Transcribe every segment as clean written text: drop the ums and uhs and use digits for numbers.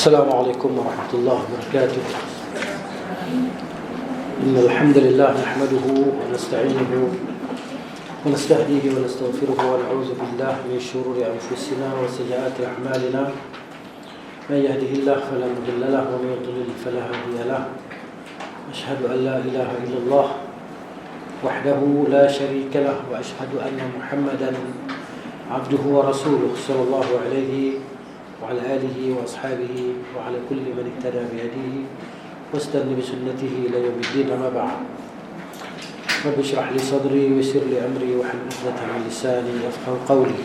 السلام عليكم ورحمة الله وبركاته. إن الحمد لله نحمده ونستعينه ونستهديه ونستغفره ونعوذ بالله من شرور أنفسنا وسيئات أعمالنا. من يهده الله فلا مضل له ومن يضلل فلا هادي له. أشهد أن لا إله إلا الله وحده لا شريك له وأشهد أن محمدا عبده ورسوله صلى الله عليه وعلى آله وأصحابه وعلى كل من اهتدى بهديه واستنى بسنته إلى يوم الدين. أما بعد، رب اشرح لي صدري ويسر لي أمري واحلل عقدة من لساني يفقهوا قولي.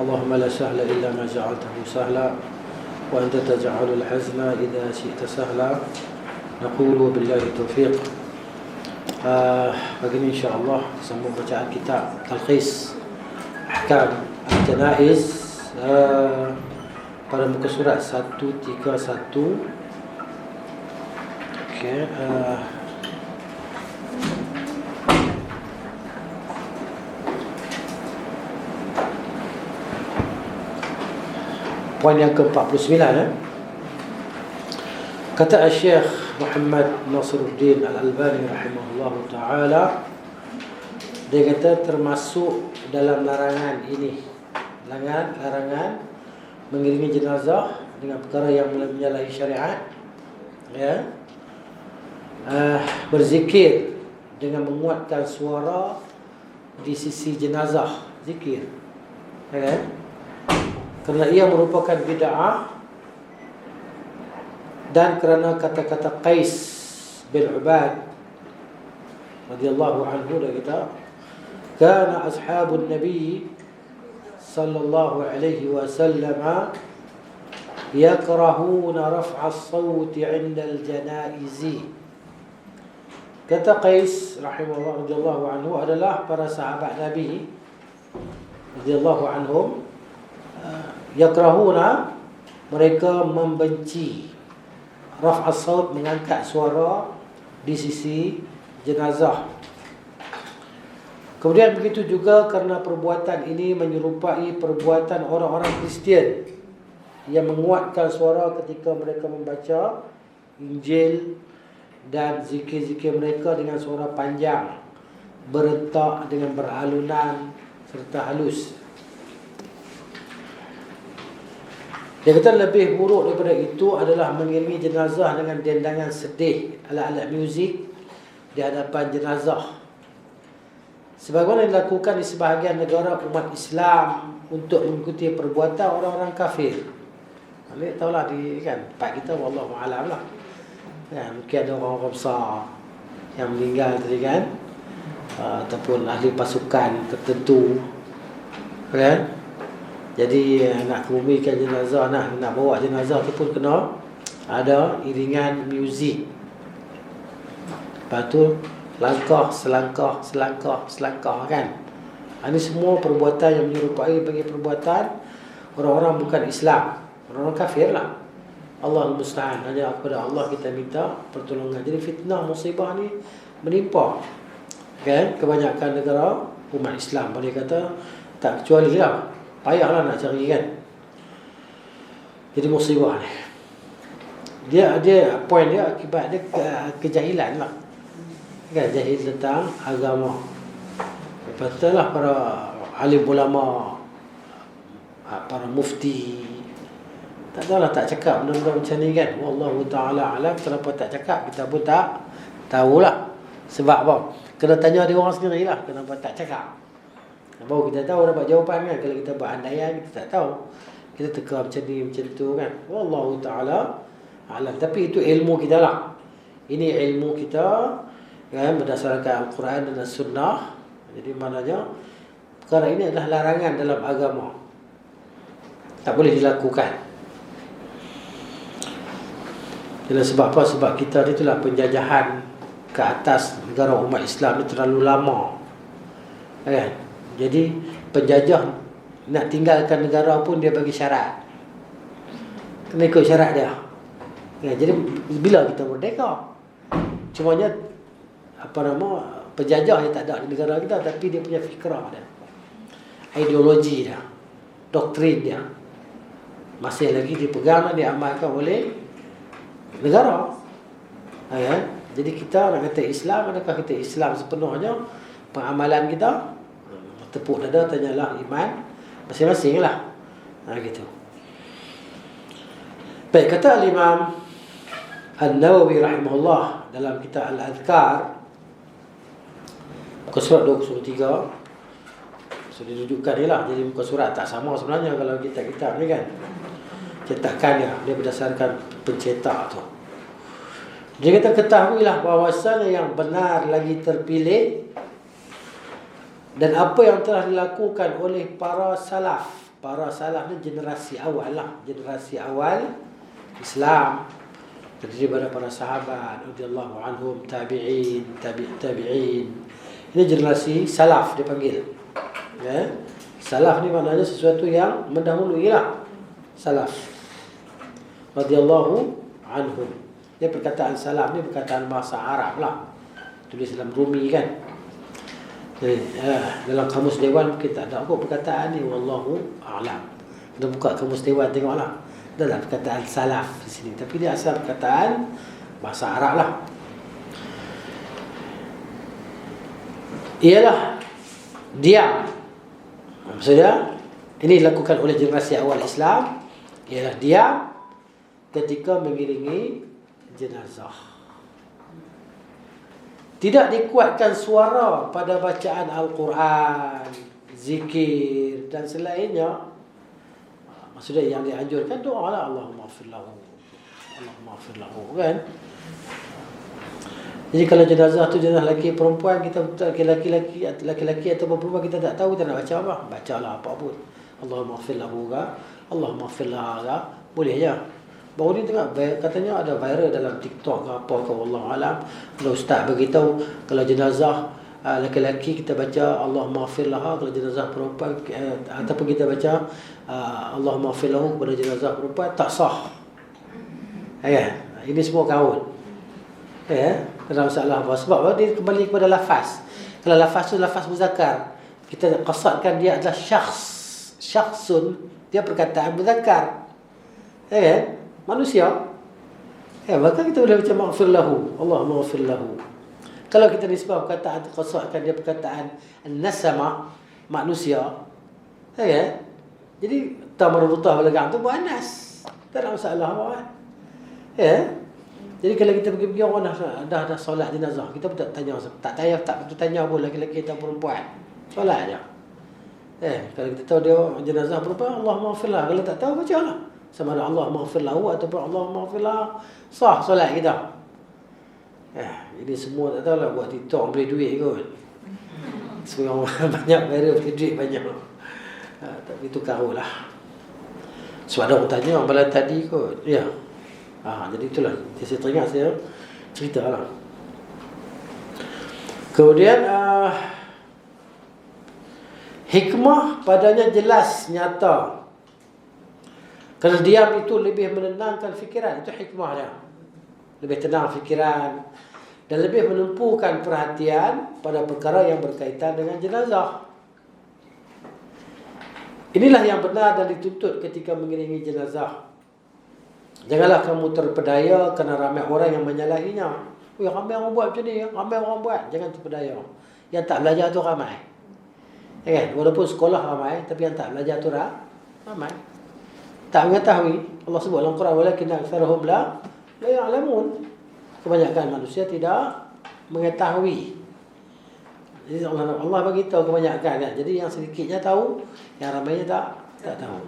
اللهم لا سهل إلا ما جعلته سهلا وأنت تجعل الحزن إذا شئت سهلا. نقول بالله التوفيق. Begini insyaAllah sambung bacaan kitab Talkhis Ahkam Al-Janaiz pada muka surat 131. Okey, poin yang ke-49 Kata Syekh Muhammad Nasiruddin Al-Albani rahimahullahu ta'ala, dia kata termasuk dalam larangan ini, larangan mengiringi jenazah dengan perkara yang menyalahi syariat, ya, berzikir dengan menguatkan suara di sisi jenazah, zikir, ya, kerana ia merupakan bid'ah. Dan kerana kata-kata Qais bin Ubad radhiyallahu anhu, dia kata, kana ashabun nabi sallallahu alaihi wasallam yakrahuna raf'a as-sawt 'inda al-janaiz. Kata Qais rahimahullah radhiyallahu anhu adalah para sahabat Nabi radhiyallahu anhum, yakrahuna, mereka membenci raf' as-saut, mengangkat suara di sisi jenazah. Kemudian begitu juga kerana perbuatan ini menyerupai perbuatan orang-orang Kristian yang menguatkan suara ketika mereka membaca Injil dan zikir-zikir mereka dengan suara panjang, berentak dengan beralunan serta halus. Dia kata lebih buruk daripada itu adalah mengiringi jenazah dengan dendangan sedih, alat-alat muzik di hadapan jenazah, sebagaimana dilakukan di sebahagian negara umat Islam untuk mengikuti perbuatan orang-orang kafir. Anda tahulah di kan tempat kita, wallahu a'lam lah. Kan mungkin ada orang-orang besar yang meninggal tadi kan, ataupun ahli pasukan tertentu, kan? Jadi nak kebumikan jenazah, nak bawa jenazah tu pun kena ada iringan muzik. Lepas tu langkah selangkah kan. Ini semua perbuatan yang menyerupai bagi perbuatan orang-orang bukan Islam, orang-orang kafir lah. Allah musta'an. Hanya kepada Allah kita minta pertolongan. Jadi fitnah, musibah ni menimpa kan kebanyakan negara umat Islam. Boleh kata tak kecuali lah, payahlah nak cari kan. Jadi musibah ni dia poin dia akibat dia kejahilan lah kan, jahil tentang agama. Lepas tu lah para alim ulama, para mufti tak tahulah, tak cakap benda-benda macam ni kan. Wallahu ta'ala alam. Kenapa tak cakap, kita pun tak tahulah. Sebab apa? Kena tanya dia orang sendiri lah kenapa tak cakap. Baru kita tahu dapat jawapan kan. Kalau kita berandaian, kita tak tahu. Kita teka macam ni, macam tu kan. Wallahu ta'ala alam. Tapi itu ilmu kita lah. Ini ilmu kita kan, berdasarkan Al-Quran dan As-Sunnah. Jadi maknanya perkara ini adalah larangan dalam agama, tak boleh dilakukan. Jadi sebab apa? Sebab kita ni itulah penjajahan ke atas negara umat Islam ni terlalu lama kan. Jadi penjajah nak tinggalkan negara pun dia bagi syarat, kena ikut syarat dia ya. Jadi bila kita merdeka, cumanya penjajah yang tak ada di negara kita, tapi dia punya fikrah dia, ideologi dia, doktrin dia, masih lagi dipegang dan diamalkan oleh negara. Jadi kita nak kata Islam, adakah kita Islam sepenuhnya? Pengamalan kita tepuk dada, tanyalah iman masing-masing lah. Gitu. Baik, kata Imam An-Nawawi rahimahullah dalam kitab Al-Adhkar muka surat 23. So dirujukan ni lah. Jadi muka surat tak sama sebenarnya kalau kitab-kitab ni kan. Cetakannya dia berdasarkan pencetak tu. Dia kata ketahuilah bahawasanya yang benar lagi terpilih dan apa yang telah dilakukan oleh para salaf. Para salaf ni generasi awal lah. Generasi awal Islam. Terdiri daripada para sahabat radhiyallahu anhum, tabi'in, tabi'in. Ini generasi salaf dia panggil. Salaf ni maknanya sesuatu yang mendahului lah. Salaf radhiyallahu anhum. Dia perkataan salaf ni perkataan bahasa Arab lah. Tulis dalam Rumi kan. Dalam kamus Dewan mungkin tak ada kot perkataan ni, wallahu a'lam. Kita buka kamus Dewan tengoklah. Dalam perkataan salaf di sini, tapi dia asal perkataan bahasa Arab lah. Ialah diam. Maksudnya ini dilakukan oleh generasi awal Islam. Ialah diam ketika mengiringi jenazah. Tidak dikuatkan suara pada bacaan Al-Quran, zikir dan selainnya. Maksudnya yang dianjurkan doa lah, Allahumma ighfir lahu, Allahumma ighfir lahu kan. Jadi kalau jenazah tu jenazah lelaki perempuan, kita lelaki atau perempuan kita tak tahu, kita nak baca apa? Bacalah apa pun. Allahumma ighfir lahu ke, Allahumma ighfir laha ke, boleh je. Baru ni tengok katanya ada viral dalam TikTok ke apa ke, wallahu alam. Kalau ustaz beritahu kalau jenazah lelaki kita baca Allahumma ighfir laha, kalau jenazah perempuan ataupun kita baca Allahumma ighfir lahu kepada jenazah perempuan, tak sah. Ini semua kaul. Dalam masalah apa? Sebab apa? Dia kembali kepada lafaz. Kalau lafaz tu lafaz muzakkar, kita qasadkan dia adalah syakhsun, dia perkataan muzakkar. Manusia. Maka kita boleh baca maghfir lahu, Allahumma ighfir lahu. Kalau kita nisbah perkataan qasadkan dia perkataan an-nasama, manusia. Jadi tamarrutah balaghah tu muannas. Tak ada masalah apa kan. Jadi kalau kita pergi orang dah solat jenazah, kita pun tak tanya pun lelaki atau perempuan. Solat aja. Kalau kita tahu dia jenazah perempuan, Allahumma ighfir lahu. Kalau tak tahu bacalah. Sama ada Allahumma ighfir lahu ataupun Allahumma ighfir lahu, sah solat kita. Jadi semua tak tahulah buat TikTok beli duit kot. Semua orang banyak viral beli duit banyak. Tapi itu kau lah. Sebab ada orang tanya malam tadi kot. Jadi itulah. Saya teringat saya cerita lah. Kemudian hikmah padanya jelas, nyata. Kerana diam itu lebih menenangkan fikiran. Itu hikmah dia. Lebih tenang fikiran dan lebih menumpukan perhatian pada perkara yang berkaitan dengan jenazah. Inilah yang benar dan dituntut ketika mengiringi jenazah. Janganlah kamu terpedaya kerana ramai orang yang menyalahinya. Ramai orang buat macam ni, ramai orang buat. Jangan terpedaya. Yang tak belajar tu ramai. Walaupun sekolah ramai, tapi yang tak belajar tu ramai. Tak mengetahui. Allah sebut dalam Quran, walakin aktsaruhum la ya'lamun. Kebanyakan manusia tidak mengetahui. Jadi Allah bagi tahu kebanyakan kan. Jadi yang sedikitnya tahu, yang ramainya tak tahu.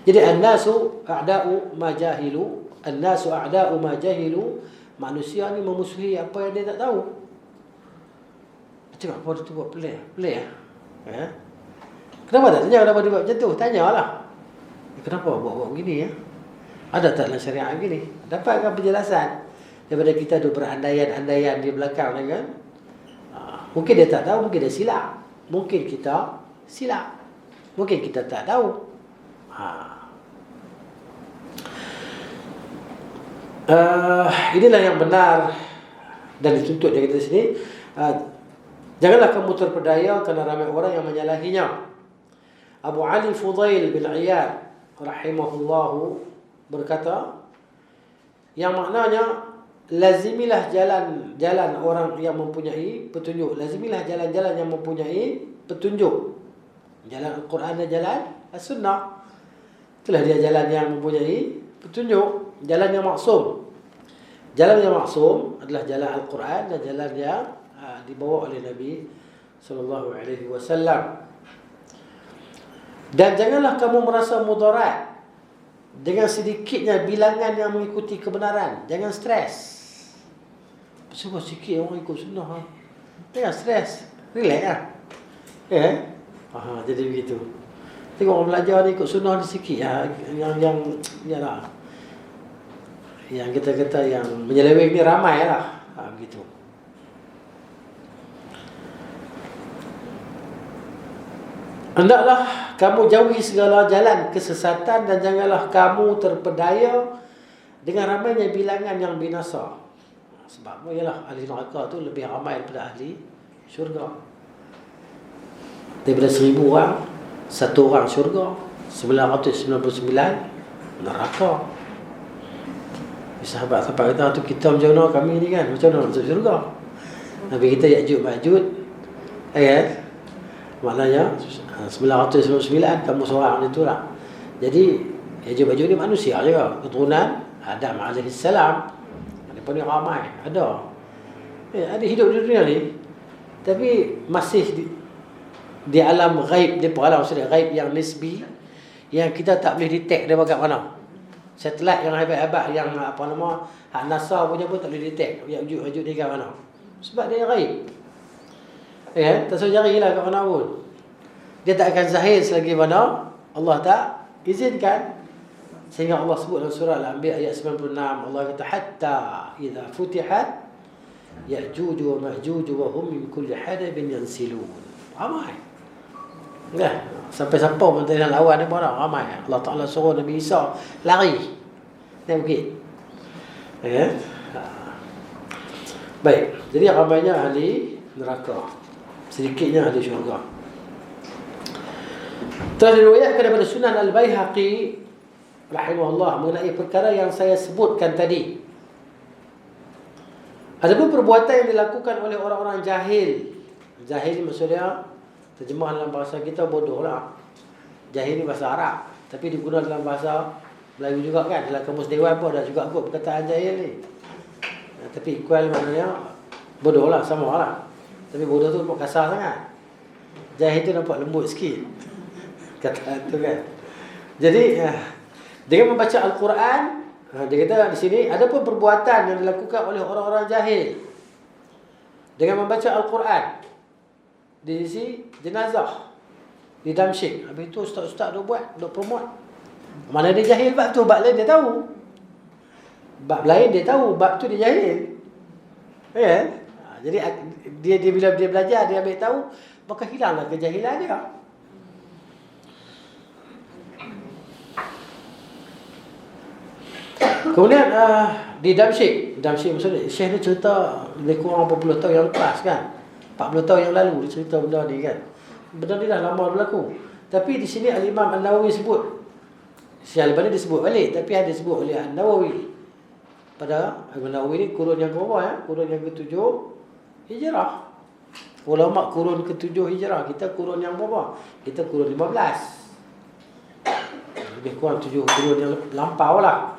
Jadi an-nasu a'da'u ma jahilu, an-nasu a'da'u ma jahilu. Manusia ni memusuhi apa yang dia tak tahu. Tengok apa tu buat pelik Kenapa tak tanya kenapa dia buat macam tu? Tanyalah. Kenapa buat begini Ada tak dalam syariat begini? Dapatkan penjelasan daripada kita tu berandaian-andaian di belakang kan? Mungkin dia tak tahu, mungkin dia silap. Mungkin kita silap. Mungkin kita tak tahu. Inilah yang benar dan dituntut dari kita sini. Janganlah kamu terpedaya kerana ramai orang yang menyalahinya. Abu Ali Fudail bin Iyad rahimahullahu berkata, yang maknanya lazimilah jalan orang yang mempunyai petunjuk. Lazimilah jalan-jalan yang mempunyai petunjuk. Jalan Al-Quran dan jalan As-Sunnah. Itulah dia jalan yang mempunyai petunjuk. Jalan yang maksum. Jalan yang maksum adalah jalan Al-Quran dan jalan yang dibawa oleh Nabi SAW. Dan janganlah kamu merasa mudarat dengan sedikitnya bilangan yang mengikuti kebenaran. Jangan stres. Sebab sikit orang ikut sunnah. Jangan stres. Relax lah. Jadi begitu. Tengok orang belajar ni ikut sunnah ni sikit. Yang kita kata yang menyeleweng ni ramai lah. Begitu. Hendaklah kamu jauhi segala jalan kesesatan dan janganlah kamu terpedaya dengan ramainya bilangan yang binasa. Sebab ialah ahli neraka tu lebih ramai daripada ahli syurga. Daripada 1000 orang, 1 orang syurga, 999 neraka. Sahabat-sahabat kata tu, kita macam mana kami ni kan, macam mana masuk syurga? Nabi kita Ya'juj Ma'juj, maknanya 999 kamu seorang macam tu lah. Jadi Ya'juj Ma'juj ni manusia juga, keturunan Adam AS. Mereka ni ramai, ada hidup di dunia ni, tapi masih di alam ghaib. Dia alam maksudnya ghaib yang nisbi, yang kita tak boleh detect dia bagai mana. Satelit yang hebat-hebat, yang hak NASA punya pun tak boleh detect Ya'juj Ma'juj ni kat mana. Sebab dia ghaib. Tak usah carilah kat mana pun. Dia tak akan zahir selagi mana Allah tak izinkan. Sehingga Allah sebut dalam surah Al-Anbiya ayat 96, Allah kata hatta idza futihat Ya'juj wa Ma'juj wa hum min kulli hadabin yansilun. Ramai. Sampai-sampai pun tengah lawan ni pun ramai. Allah Ta'ala suruh Nabi Isa lari naik bukit. Baik, jadi ramainya ahli neraka, sedikitnya ahli syurga. Telah diriwayatkan daripada Sunan Al-Baihaqi rahimahullah mengenai perkara yang saya sebutkan tadi. Adapun perbuatan yang dilakukan oleh orang-orang jahil. Jahil ni maksudnya, terjemah dalam bahasa kita bodoh lah. Jahil ni bahasa Arab, tapi digunakan dalam bahasa Melayu juga kan. Dalam kamus Dewan pun ada juga kot perkataan jahil ni. Tapi equal maknanya bodoh lah, sama lah. Tapi bodoh tu nampak kasar sangat. Jahil tu nampak lembut sikit kata tu kan. Jadi dengan membaca Al-Quran, dia kata di sini ada pun perbuatan yang dilakukan oleh orang-orang jahil dengan membaca Al-Quran di sisi jenazah di Damsyik. Habis tu ustaz-ustaz duk promote. Mana dia jahil bab tu, bab lain dia tahu. Bab lain dia tahu, bab tu dia jahil. Jadi dia bila dia belajar, dia ambil tahu, maka hilanglah kejahilan dia. Kemudian di Damsyik maksudnya Syekh ni cerita lebih kurang berpuluh tahun yang lepas kan, 40 tahun yang lalu dia cerita benda ni kan. Benda ni dah lama berlaku. Tapi di sini Al-Imam An-Nawawi sebut, Syekh Al-Albani disebut balik, tapi ada disebut oleh An-Nawawi. Pada An-Nawawi ni kurun yang berapa ya? Kurun yang ke-7 Hijrah. Ulama kurun ke-7 Hijrah, kita kurun yang berapa? Kita kurun 15. Lebih kurang 7 kurun yang lampau lah.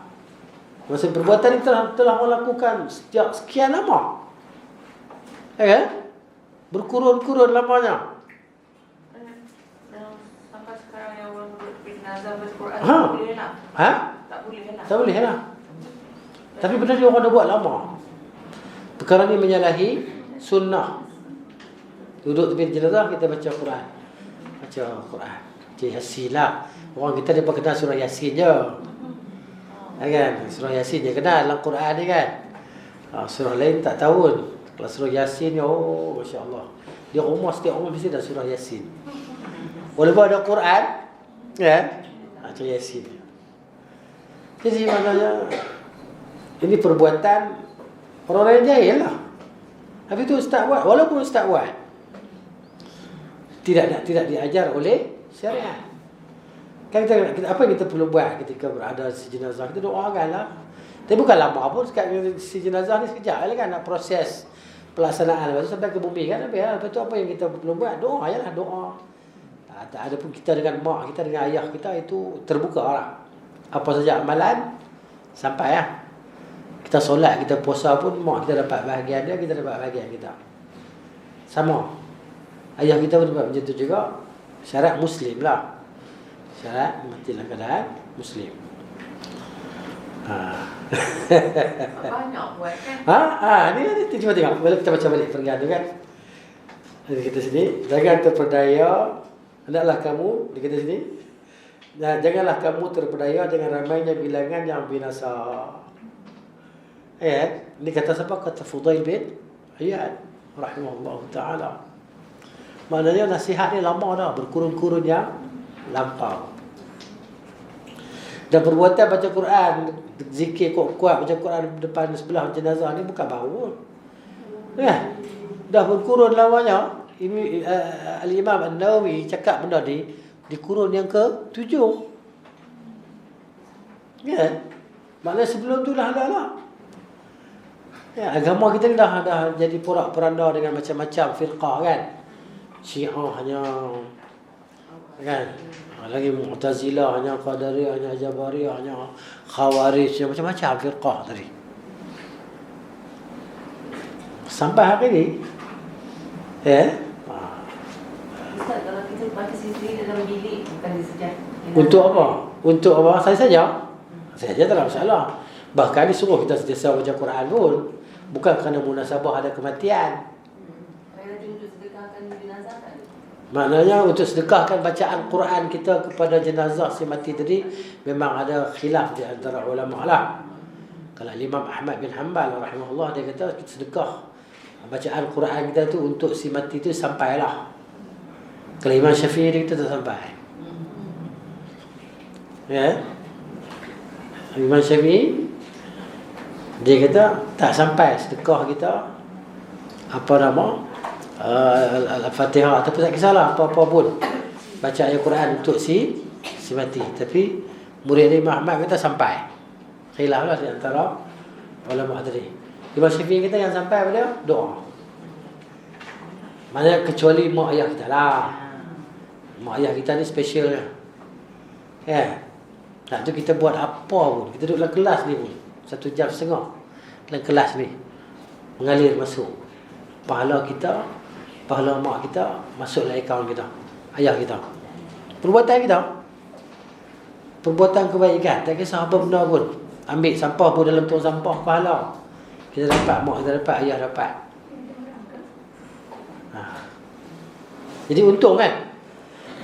Masa perbuatan ini telah melakukan sejak sekian lama. Berkurun-kurun lamanya. Sampai sekarang yang orang bernazar Al-Quran tak boleh lah. Tak boleh lah. Tapi benda dia orang dah buat lama. Perkara ni menyalahi sunnah. Duduk tepi jenazah kita baca Quran. Baca Yasin lah. Orang kita dia kenal surah Yasin je. Kan? Surah Yasin dia kenal dalam Quran ni kan. Surah lain tak tahu. Kalau surah Yasin ni, oh Masya Allah, dia setiap rumah mesti ada surah Yasin. Walaupun ada Quran kan, surah Yasin. Jadi maknanya ini perbuatan orang-orang jahil lah. Habis tu ustaz buat, walaupun ustaz buat, tidak diajar oleh syariat. Kan apa yang kita perlu buat ketika berada si jenazah? Kita doakanlah. Tapi bukan lama pun si jenazah ni sekejap lah kan nak proses pelaksanaan. Lepas tu sampai ke bumi kan. Lepas tu apa yang kita perlu buat? Doa je lah, doa. Tak ada pun kita dengan mak kita, dengan ayah kita itu terbuka lah. Apa saja amalan sampai lah. Kita solat, kita puasa pun mak kita dapat bahagian dia, kita dapat bahagian kita. Sama. Ayah kita pun dapat macam tu juga. Syarat Muslim lah. Syarat mati dalam keadaan Muslim. Banyak buat kan. Ni cuba tengok. Boleh kita baca balik perenggan tu kan. Jadi kita sini, jangan terperdaya. Hendaklah kamu, di kita sini. Janganlah kamu terperdaya dengan ramainya bilangan yang binasa. Ini kata siapa? Kata Fudail bin Iyad rahimahullah ta'ala. Maknanya nasihat ni lama dah, berkurun-kurun yang lampau. Dan perbuatan baca Quran, zikir kuat-kuat baca Quran depan sebelah jenazah ni bukan baru. Dah berkurun lamanya. Ini Al-Imam An-Nawawi cakap benda ni di kurun yang ke-7. Maknanya sebelum tu dah ada lah. Agama kita ni dah jadi porak-poranda dengan macam-macam firqah kan. Syiah hanya kan, lagi Mu'tazilah, hanya Qadariyah, hanya Jabariyah, hanya Khawarij, macam-macam firqah tadi. Sampai hari ni Ustaz, kalau kita baca sendiri dalam bilik, bukan di sejak. Untuk apa? Untuk apa? Saya saja tak ada masalah. Bahkan disuruh kita sentiasa baca Quran pun. Bukan kerana munasabah ada kematian. Untuk sedekahkan jenazah kan? Maknanya untuk sedekahkan bacaan Quran kita kepada jenazah si mati tadi, memang ada khilaf di antara ulama lah. Kalau Imam Ahmad bin Hanbal rahimahullah, dia kata sedekah bacaan Quran kita tu untuk si mati tu sampailah. Kalau Imam Syafi'i dia kata tak sampai. Imam Syafi'i dia kata tak sampai sedekah kita Al-Fatihah ataupun tak kisahlah apa-apa pun baca ayat Quran untuk si mati. Tapi murid Imam Ahmad kata sampai. Khilaf lah di antara ulama tadi. Imam Syafi'i kata yang sampai pada doa. Maknanya kecuali mak ayah kita lah. Mak ayah kita ni special kan. Nak tu kita buat apa pun, kita duduk dalam kelas ni pun 1.5 jam dalam kelas ni mengalir masuk pahala kita, pahala mak kita masuk dalam akaun kita, ayah kita. Perbuatan kebaikan, tak kisah apa benda pun. Ambil sampah pun dalam tong sampah, pahala kita dapat, mak kita dapat, ayah dapat. Jadi untung kan.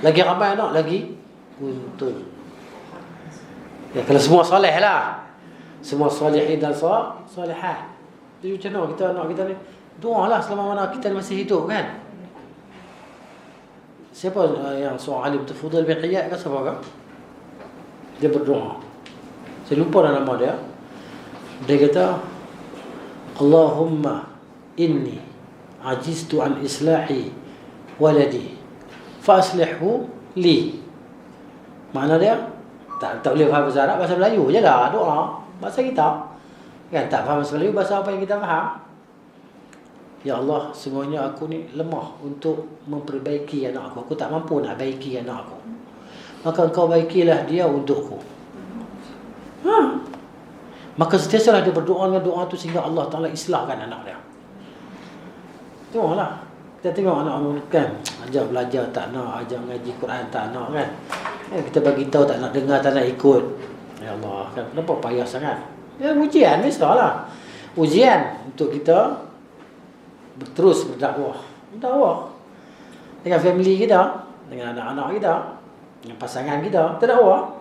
Lagi ramai anak, lagi untung. Kalau semua soleh lah, semua solehin dan solehat. Jadi macam mana kita, anak kita ni doa lah selama mana kita masih hidup kan. Siapa yang seorang alim tu, Fudail bin Iyad kan, siapa kan? Dia berdoa, saya lupa dah nama dia. Dia kata, Allahumma inni ajiztu an islahi waladi fa aslihhu li. Makna dia tak boleh faham bahasa Arab, bahasa Melayu je lah doa, bahasa kita kan. Tak faham bahasa Melayu, bahasa apa yang kita faham. Ya Allah, semuanya aku ni lemah untuk memperbaiki anak aku. Aku tak mampu nak baiki anak aku, maka engkau baikilah dia untukku. Maka sentiasalah dia berdoa dengan doa tu sehingga Allah Ta'ala islahkan anak dia. Tengoklah, kita tengok anak kan, ajar belajar tak nak, ajar ngaji Quran tak nak kan. Kita bagi tahu tak nak dengar, tak nak ikut. Ya Allah, kan kenapa payah sangat? Ya ujian biasalah. Ujian untuk kita terus berdakwah dengan family kita, dengan anak-anak kita, dengan pasangan kita, kita dakwah.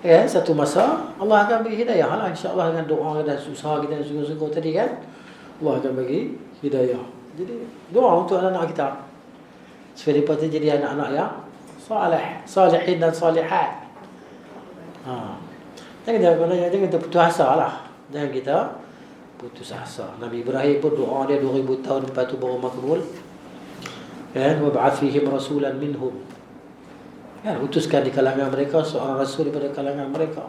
Ya, satu masa Allah akan bagi hidayah lah, insya-Allah, dengan doa dan usaha kita yang sungguh-sungguh tadi kan. Allah akan bagi hidayah. Jadi doa untuk anak-anak kita supaya mereka jadi anak-anak yang salihin dan salihat. Jangan kita putus asa lah. Jangan kita putus asa. Nabi Ibrahim pun doa dia 2000 tahun lepas tu baru makbul. Kan, wab'ath fihim rasulan minhum Kan utuskan di kalangan mereka seorang rasul daripada kalangan mereka.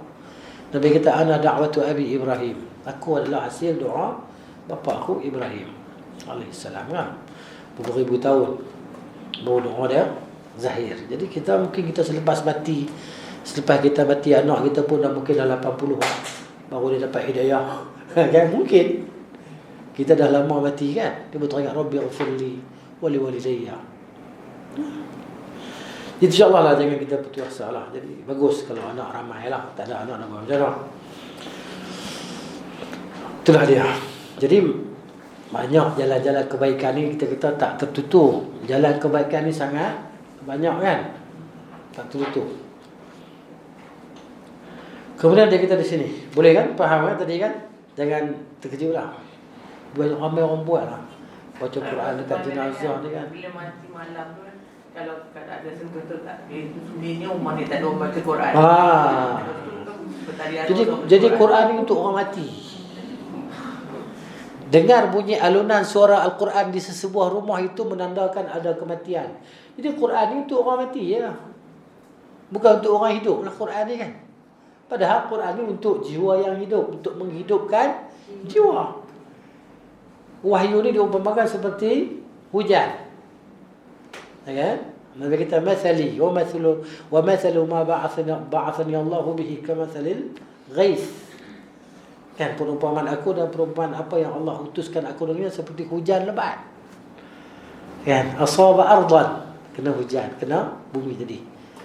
Nabi kata ana da'watu abi Ibrahim. Aku adalah hasil doa bapa aku Ibrahim alaihi salam kan. Beribu tahun baru doa dia zahir. Jadi kita mungkin kita selepas kita mati anak kita pun dah mungkin dah 80 baru dia dapat hidayah. Kan mungkin kita dah lama mati kan. Dia berteringat Rabbi ighfirli wa li walidayya. InsyaAllah lah jangan kita putus asa lah. Jadi bagus kalau anak ramai lah. Tak ada anak nak buat macam mana. Itulah dia. Jadi banyak jalan-jalan kebaikan ni kita tak tertutup. Jalan kebaikan ni sangat banyak kan. Tak tertutup. Kemudian dia kata di sini. Boleh kan? Faham kan tadi kan? Jangan terkejut lah. Banyak ramai orang buat lah. Baca Quran dekat jenazah ni kan. Bila mati malam tu kan, kalau ada sentuh tu tak, dia umar dia tak ada baca Quran. Jadi Quran ni untuk orang mati. Dengar bunyi alunan suara Al-Quran di sesebuah rumah itu menandakan ada kematian. Jadi Quran ni untuk orang mati ya. Bukan untuk orang hidup lah Quran ni kan. Padahal Quran ni untuk jiwa yang hidup, untuk menghidupkan jiwa. Wahyu ni diumpamakan seperti hujan. Ya kan? Nabi kita mathali wa mathalu ma ba'athani Allah bihi kamathalil ghais. Kan perumpamaan aku dan perumpamaan apa yang Allah utuskan aku dengannya seperti hujan lebat. Kan asaba ardan, kena hujan, kena bumi tadi.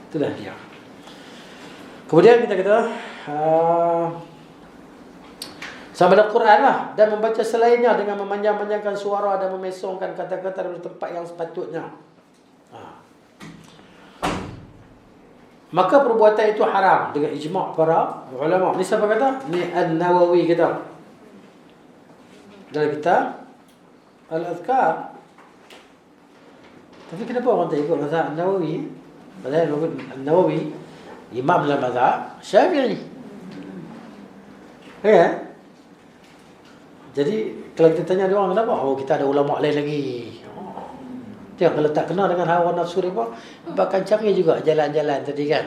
Itulah dia. Kemudian kita kata sama ada Quran lah, dan membaca selainnya dengan memanjang-manjangkan suara dan memesongkan kata-kata dari tempat yang sepatutnya. Maka perbuatan itu haram dengan ijma' para ulama. Ni siapa kata? Ni An-Nawawi kata. Dalam kitab Al-Adhkar. Tapi kenapa orang tak ikut mazhab An-Nawawi? Padahal An-Nawawi imam dalam mazhab Syafi'i. Ya. Jadi kalau kita tanya dia orang kenapa? Oh, kita ada ulama lain lagi. Tengok kalau tak kena dengan hawa nafsu mereka, akan cari juga jalan-jalan tadi kan,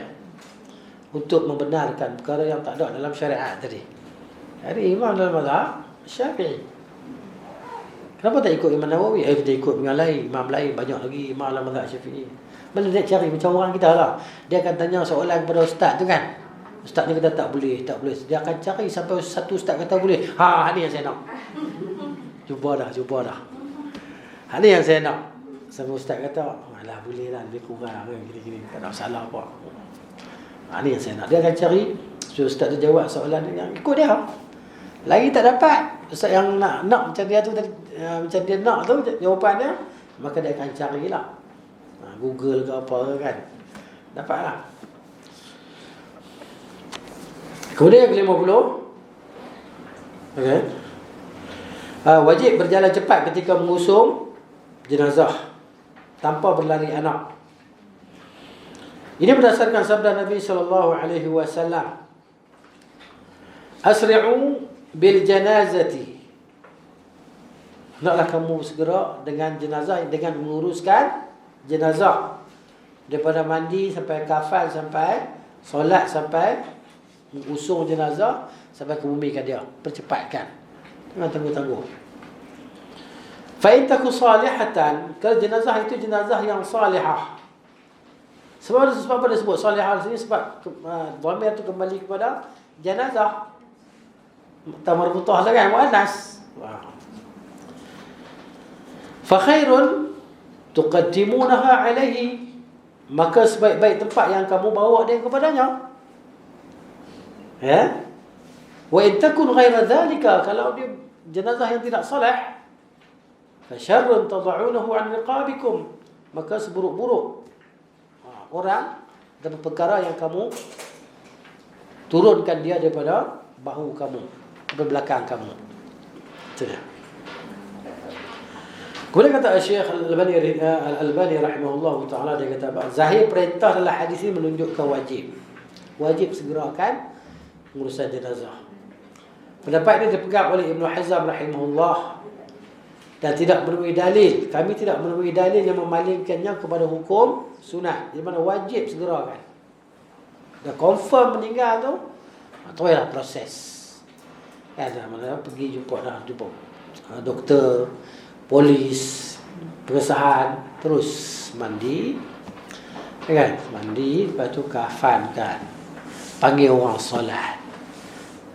untuk membenarkan perkara yang tak ada dalam syariat tadi. Jadi imam dalam mazhab Syafi'i. Kenapa tak ikut Imam Nawawi? Kita ikut dengan lain, imam lain banyak lagi imam dalam mazhab Syafi'i. Mana dia cari macam orang kita lah. Dia akan tanya soalan kepada ustaz tu kan. Ustaz ni kata tak boleh. Dia akan cari sampai satu ustaz kata boleh. Ni yang saya nak. Cuba dah. Ni yang saya nak. Sampai ustaz kata, alah boleh lah, lebih kurang gini-gini, tak ada masalah apa. Ni yang saya nak. Dia akan cari, so ustaz tu jawab soalan yang ikut dia. Lagi tak dapat, ustaz yang nak macam dia tu tadi, macam dia nak tu jawapan dia, maka dia akan carilah. Google ke apa kan. Dapatlah. Kemudian yang ke-50, okay. Wajib berjalan cepat ketika mengusung jenazah tanpa berlari anak. Ini berdasarkan sabda Nabi SAW. Asri'u bil janazati. Hendaklah kamu segera dengan jenazah, dengan menguruskan jenazah. Daripada mandi sampai kafan, sampai solat, sampai usung jenazah, sampai kebumikan dia. Percepatkan. Jangan tangguh-tangguh. Fa'in taku salihatan, kalau jenazah itu jenazah yang salihah. Sebab apa dia sebut salihah di sini? Sebab dhamir itu kembali kepada jenazah. Tamarbutah lah kan, muannas. Fa khairun tuqaddimunaha alaihi, maka sebaik-baik tempat yang kamu bawa dia kepadanya. Ya? Wa in takun ghaira dhalika, kalau dia jenazah yang tidak salih, fasyarrun tad'unahu 'an riqabikum, maka seburuk-buruk orang dan perkara yang kamu turunkan dia daripada bahu kamu, daripada belakang kamu. Itu dia. Kemudian kata Syekh Al-Albani rahimahullah ta'ala, dia kata zahir perintah dalam hadis ini menunjukkan wajib segerakan pengurusan jenazah. Pendapat ini dipegang oleh Ibn Hazm rahimahullah dan tidak menemui dalil. Kami tidak menemui dalil yang memalingkannya kepada hukum sunat. Di mana wajib segerakan. Dah confirm meninggal tu, tu ialah proses. Kan, mana pergi jumpa doktor, polis, pengesahan, terus mandi. Kan? Mandi, lepas tu kafankan. Panggil orang solat.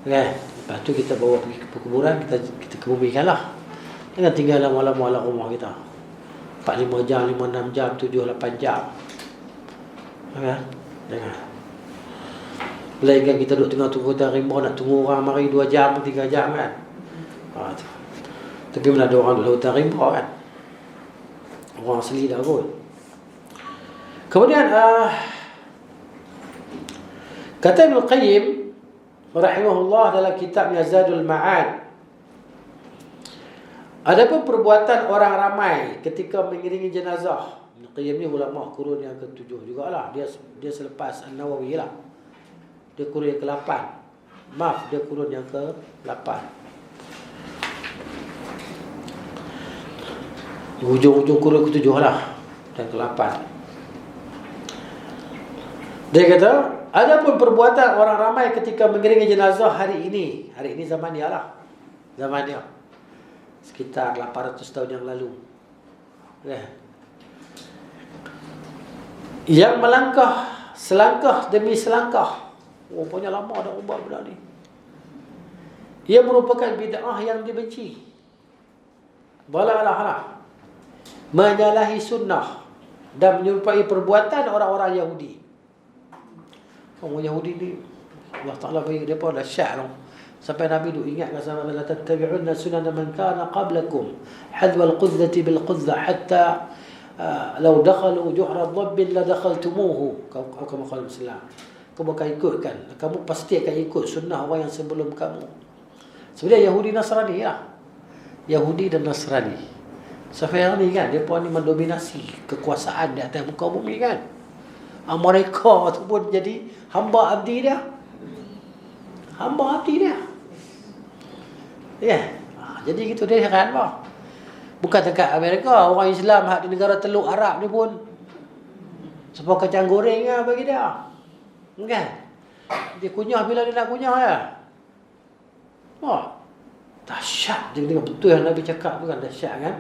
Kan? Lepas tu kita bawa pergi ke kuburan, kita kebumikanlah. Jangan tinggal lama-lama rumah kita. 4-5 jam, 5-6 jam, 7-8 jam. Kan? Jangan. Melainkan kita duduk tengah tunggu hutan rimau, nak tunggu orang mari 2 jam, 3 jam kan. Tu. Tapi mana ada orang duduk hutan rimau kan. Orang asli dah kot. Kemudian kata Ibn Qayyim rahimahullah dalam kitabnya Zadul Ma'ad, adapun perbuatan orang ramai ketika mengiringi jenazah. Ibn Qayyim ni ulama kurun yang ke-7 jugalah. Dia selepas An-Nawawi lah. Dia kurun yang ke-8. Maaf, dia kurun yang ke-8. Hujung-hujung kurun ke-7 lah, dan ke-8. Dia kata, adapun perbuatan orang ramai ketika mengiringi jenazah hari ini zaman dia lah. Zaman dia. Sekitar 800 tahun yang lalu. Yang melangkah selangkah demi selangkah. Rupanya lama dah ubah benda ni. Ia merupakan bid'ah yang dibenci. Balalah. Menyalahi sunnah dan menyerupai perbuatan orang-orang Yahudi. Orang Yahudi ni Allah Ta'ala bagi mereka dahsyat tau. Sampai Nabi duk ingatkan sahabat, la tattabi'unna sunana man kana qablakum hadwa al-qudzati bil-qudza hatta law dakhalu juhra dhabbin la dakhaltumuhu. Kamu qala Islam. Kamu akan ikutkan, kamu pasti akan ikut sunnah orang yang sebelum kamu. Sebenarnya Yahudi Nasrani lah. Yahudi dan Nasrani. Sampai yang ni kan, mereka ni mendominasi kekuasaan di atas muka bumi kan. Mereka tu pun jadi hamba abdi dia. Hamba abdi dia. Ya. Jadi gitu dia kan apa? Bukan dekat Amerika, orang Islam hak di negara Teluk Arab ni pun sebab kacang goreng lah bagi dia. Kan? Dia kunyah bila dia nak kunyah ya. Dahsyat. Dia dengar betul yang Nabi cakap tu kan, dahsyat kan?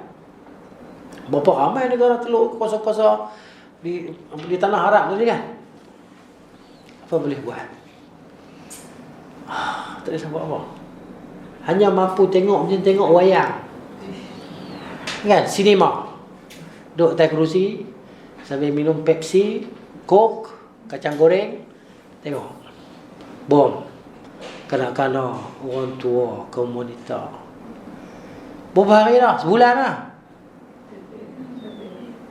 Berapa ramai negara Teluk kuasa-kuasa di tanah Arab tadi kan? Apa boleh buat? Tak ada sebab apa. Hanya mampu tengok macam tengok wayang. Kan? Sinema. Duduk atas kerusi sambil minum Pepsi, Coke, kacang goreng, tengok. Bom. Kanak-kanak, orang tua, kaum wanita. Berapa hari dah? Sebulan dah.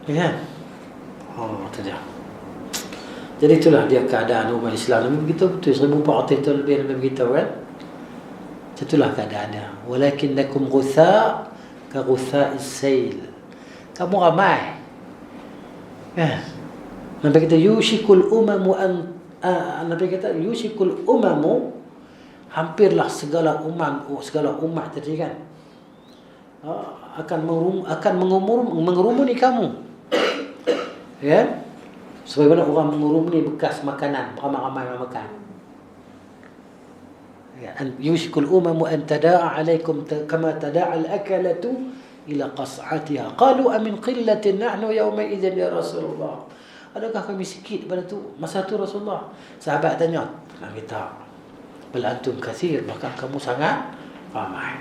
Kan? Tu dia. Jadi itulah dia keadaan umat Islam. Nabi begitu betul 1400 tahun lebih Nabi beritahu kan. Itulah keadaannya. Walakinnakum ghutha ka ghutha'is sail. Kamu ramai. Kan? Nabi kata yushikul umamu Nabi kata yushikul umamu, hampirlah segala umat tadi kan akan mengerumuni kamu. Ya? Sebagaimana orang mengurumuni bekas makanan, ramai-ramai makan. Ya, yushikul umamu an tada'a 'alaikum kama tada'a al-akalatu ila qas'atiha. Qalu amin qillatin nahnu yawma idzin ya Rasulullah. Adakah kami sikit pada tu masa tu Rasulullah? Sahabat tanya, Nabi tak. Bal antum katsir, bahkan kamu sangat ramai.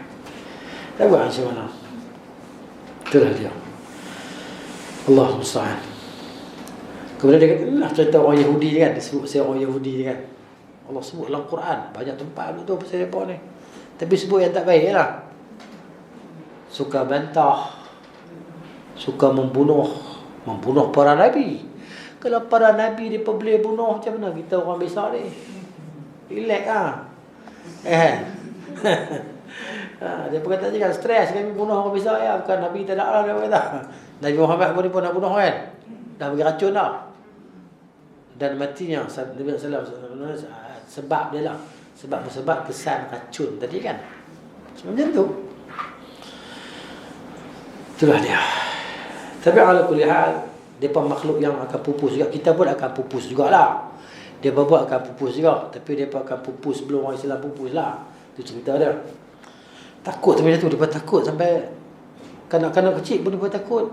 Tak buat macam mana? Itulah dia. Allah musta'an. Kemudian dia kata, inilah cerita orang Yahudi kan. Dia sebut saya orang Yahudi kan. Allah sebut dalam Quran. Banyak tempat betul pasal mereka ni. Tapi sebut yang tak baik lah. Suka bantah. Suka membunuh para Nabi. Kalau para Nabi dia boleh bunuh, macam mana kita orang besar ni? Relax lah. Dia pun kata jangan stres kami bunuh orang besar ya. Bukan Nabi tak ada lah dia kata. Nabi Muhammad pun nak bunuh kan. Dah bagi racun dah. Dan matinya Nabi SAW sebab dia lah. Sebab kesan racun tadi kan. Macam tu. Itulah dia. Tapi ala kulli hal, mereka makhluk yang akan pupus juga. Kita pun akan pupus jugalah. Dia buat akan pupus juga. Tapi mereka akan pupus sebelum orang Islam pupus lah. Itu cerita dia. Takut sampai tu. Mereka takut sampai kanak-kanak kecil pun mereka takut.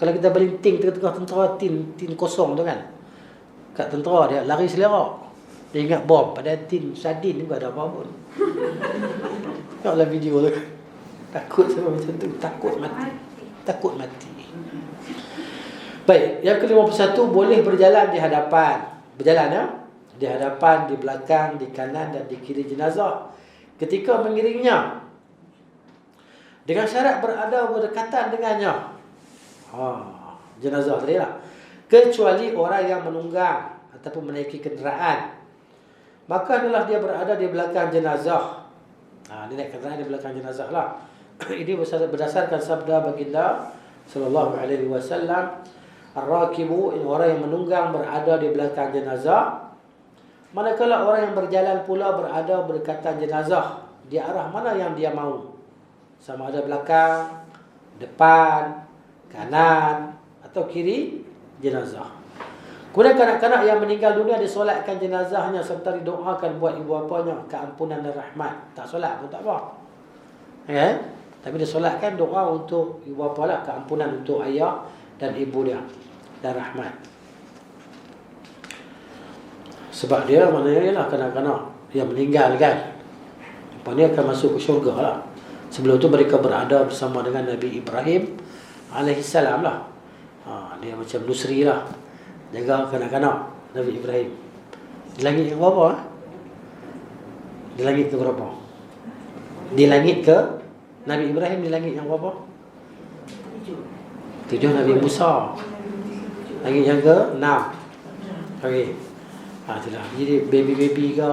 Kalau kita berlinting tengah-tengah tentera, tin kosong tu kan, kat tentera dia lari selera. Dia ingat bom. Pada tin sardin ni bukan ada apa pun. Tengoklah video tu. Takut sama macam tu. Takut mati. Takut mati. Baik, yang ke-51, boleh berjalan di hadapan. Berjalan ya, di hadapan, di belakang, di kanan dan di kiri jenazah ketika mengiringnya, dengan syarat berada berdekatan dengannya. Jenazah tadi lah. Kecuali orang yang menunggang ataupun menaiki kenderaan, maka adalah dia berada di belakang jenazah. Dia naik kenderaan di belakang jenazah lah. Ini berdasarkan sabda baginda sallallahu alaihi wasallam, ar-rakibu, orang yang menunggang berada di belakang jenazah, manakala orang yang berjalan pula berada berdekatan jenazah di arah mana yang dia mahu, sama ada belakang, depan, kanan atau kiri jenazah. Kemudian kanak-kanak yang meninggal dunia disolatkan jenazahnya serta didoakan buat ibu bapanya keampunan dan rahmat. Tak solat pun tak apa, ya? Tapi disolatkan doa untuk ibu bapa lah, keampunan untuk ayah dan ibu dia dan rahmat. Sebab dia maknanya lah kanak-kanak yang meninggal kan, lepas ni akan masuk ke syurga lah. Sebelum tu mereka berada bersama dengan Nabi Ibrahim alaihissalam lah. Dia macam nusri lah, jaga kanak-kanak Nabi Ibrahim. Di langit yang berapa? Di langit ke berapa? Di langit ke Nabi Ibrahim di langit yang berapa? 7 Nabi Musa. Langit yang ke 6. Okey. Itulah. Jadi baby-baby ke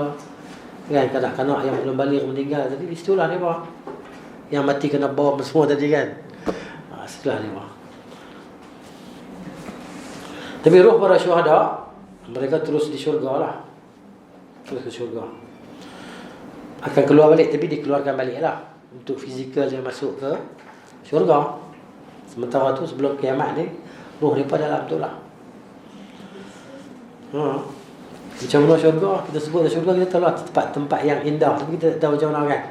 kan, kanak-kanak yang belum balik meninggal tadi, di situlah dia bah. Yang mati kena bom semua tadi kan. Situlah dia bah. Tapi roh para syuhada mereka terus di syurga lah. Terus ke syurga. Akan keluar balik, tapi dikeluarkan balik lah. Untuk fizikal dia masuk ke syurga. Sementara tu sebelum kiamat ni, roh mereka dalam tu lah. Macam mana syurga? Kita sebut syurga, kita tahu lah tempat yang indah. Tapi kita tak tahu macam mana kan.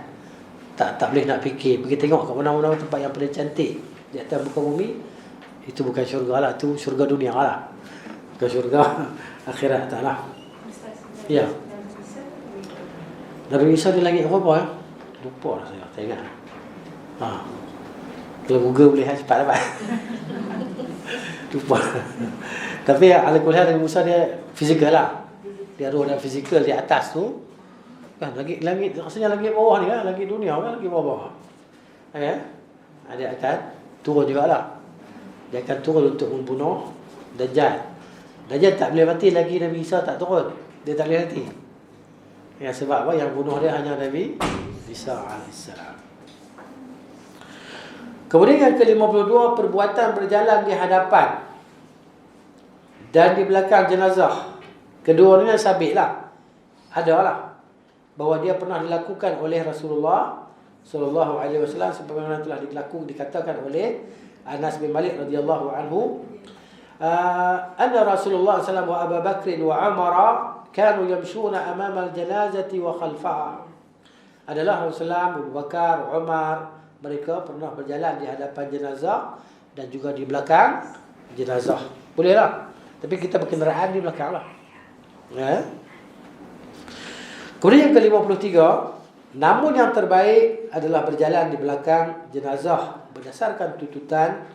Tak boleh nak fikir. Pergi tengok kat mana-mana tempat yang paling cantik di atas muka bumi. Itu bukan syurga lah. Itu syurga dunia lah. Bukan syurga akhirat tak lah. Ya. Nabi Isa di langit apa ya? Lupa lah saya. Tak ingat. Kalau Google boleh cepat dapat. Lupa. Tapi ala-kulih Nabi Musa dia fizikal lah. Dia roh dan fizikal di atas tu kan, langit rasanya langit bawah ni kan, langit dunia kan, langit bawah. Ya. Dia akan turun jugalah. Dia akan turun untuk membunuh Dajjal. Dajjal tak boleh mati lagi Nabi Isa tak turun. Dia tak boleh mati. Ya, sebab apa? Yang bunuh dia hanya Nabi Isa alaihissalam. Kemudian yang ke-52, perbuatan berjalan di hadapan dan di belakang jenazah. Kedua-duanya sabit lah. Adalah bahawa dia pernah dilakukan oleh Rasulullah sallallahu alaihi wasallam sebagaimana telah dikatakan oleh Anas bin Malik radhiyallahu anhu, anna Rasulullah sallallahu wa Abu Bakr wa Umar kanu yamshuna amama al-janazati wa khalfaha. Adalah Rasulullah, Abu Bakar, Umar, mereka pernah berjalan di hadapan jenazah dan juga di belakang jenazah. Bolehlah. Tapi kita berkenderaan di belakang lah. Ya. Kemudian yang ke-53, namun yang terbaik adalah berjalan di belakang jenazah berdasarkan tuntutan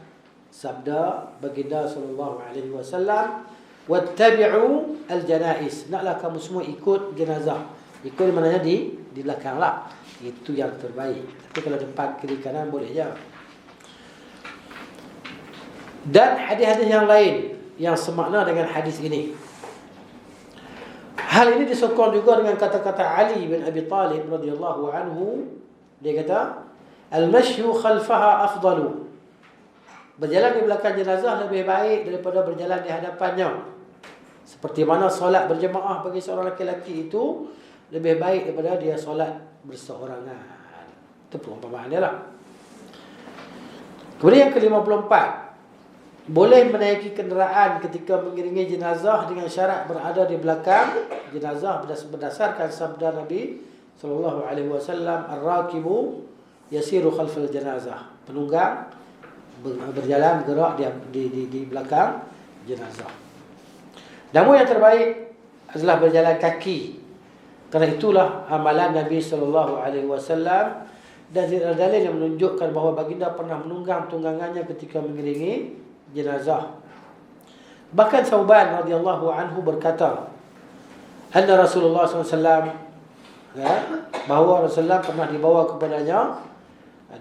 sabda baginda sallallahu alaihi wasallam, wattabi'u al-janais. Naklah kamu semua ikut jenazah. Ikut maknanya di belakang lah. Itu yang terbaik. Tapi kalau depan kiri kanan boleh je. Dan hadis-hadis yang lain yang semakna dengan hadis ini. Hal ini disokong juga dengan kata-kata Ali bin Abi Talib radhiyallahu anhu. Dia kata, al-mashyu khalfaha afdalu. Berjalan di belakang jenazah lebih baik daripada berjalan di hadapannya. Seperti mana solat berjemaah bagi seorang lelaki itu lebih baik daripada dia solat berseorangan. Itu perumpamaan dia lah. Kemudian yang ke-54, boleh menaiki kenderaan ketika mengiringi jenazah dengan syarat berada di belakang jenazah berdasarkan sabda Nabi sallallahu alaihi wasallam, ar-rakibu yasiru khalfal jenazah. Penunggang berjalan bergerak di belakang jenazah. Namun yang terbaik adalah berjalan kaki. Kerana itulah amalan Nabi sallallahu alaihi wasallam, dan dalil yang menunjukkan bahawa baginda pernah menunggang tunggangannya ketika mengiringi jenazah. Bahkan Thauban radhiyallahu anhu berkata, anna Rasulullah SAW, bahawa Rasulullah pernah dibawa kepadanya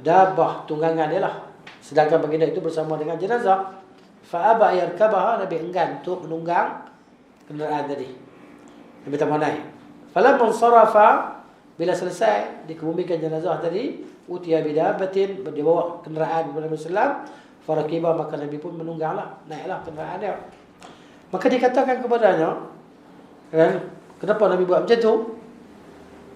dabah tunggangan dia lah, sedangkan baginda itu bersama dengan jenazah. Fa aba yarkabaha, Nabi enggan untuk menunggang kenderaan tadi. Nabi tak mau naik. Falamma sarafa, bila selesai dikebumikan jenazah tadi, utiya bidabatin, dibawa kenderaan kepada Nabi sallallahu, farakiba, maka Nabi pun menungganglah, naiklah kenderaan dia. Maka dikatakan kepadanya, kan, kenapa Nabi buat macam tu?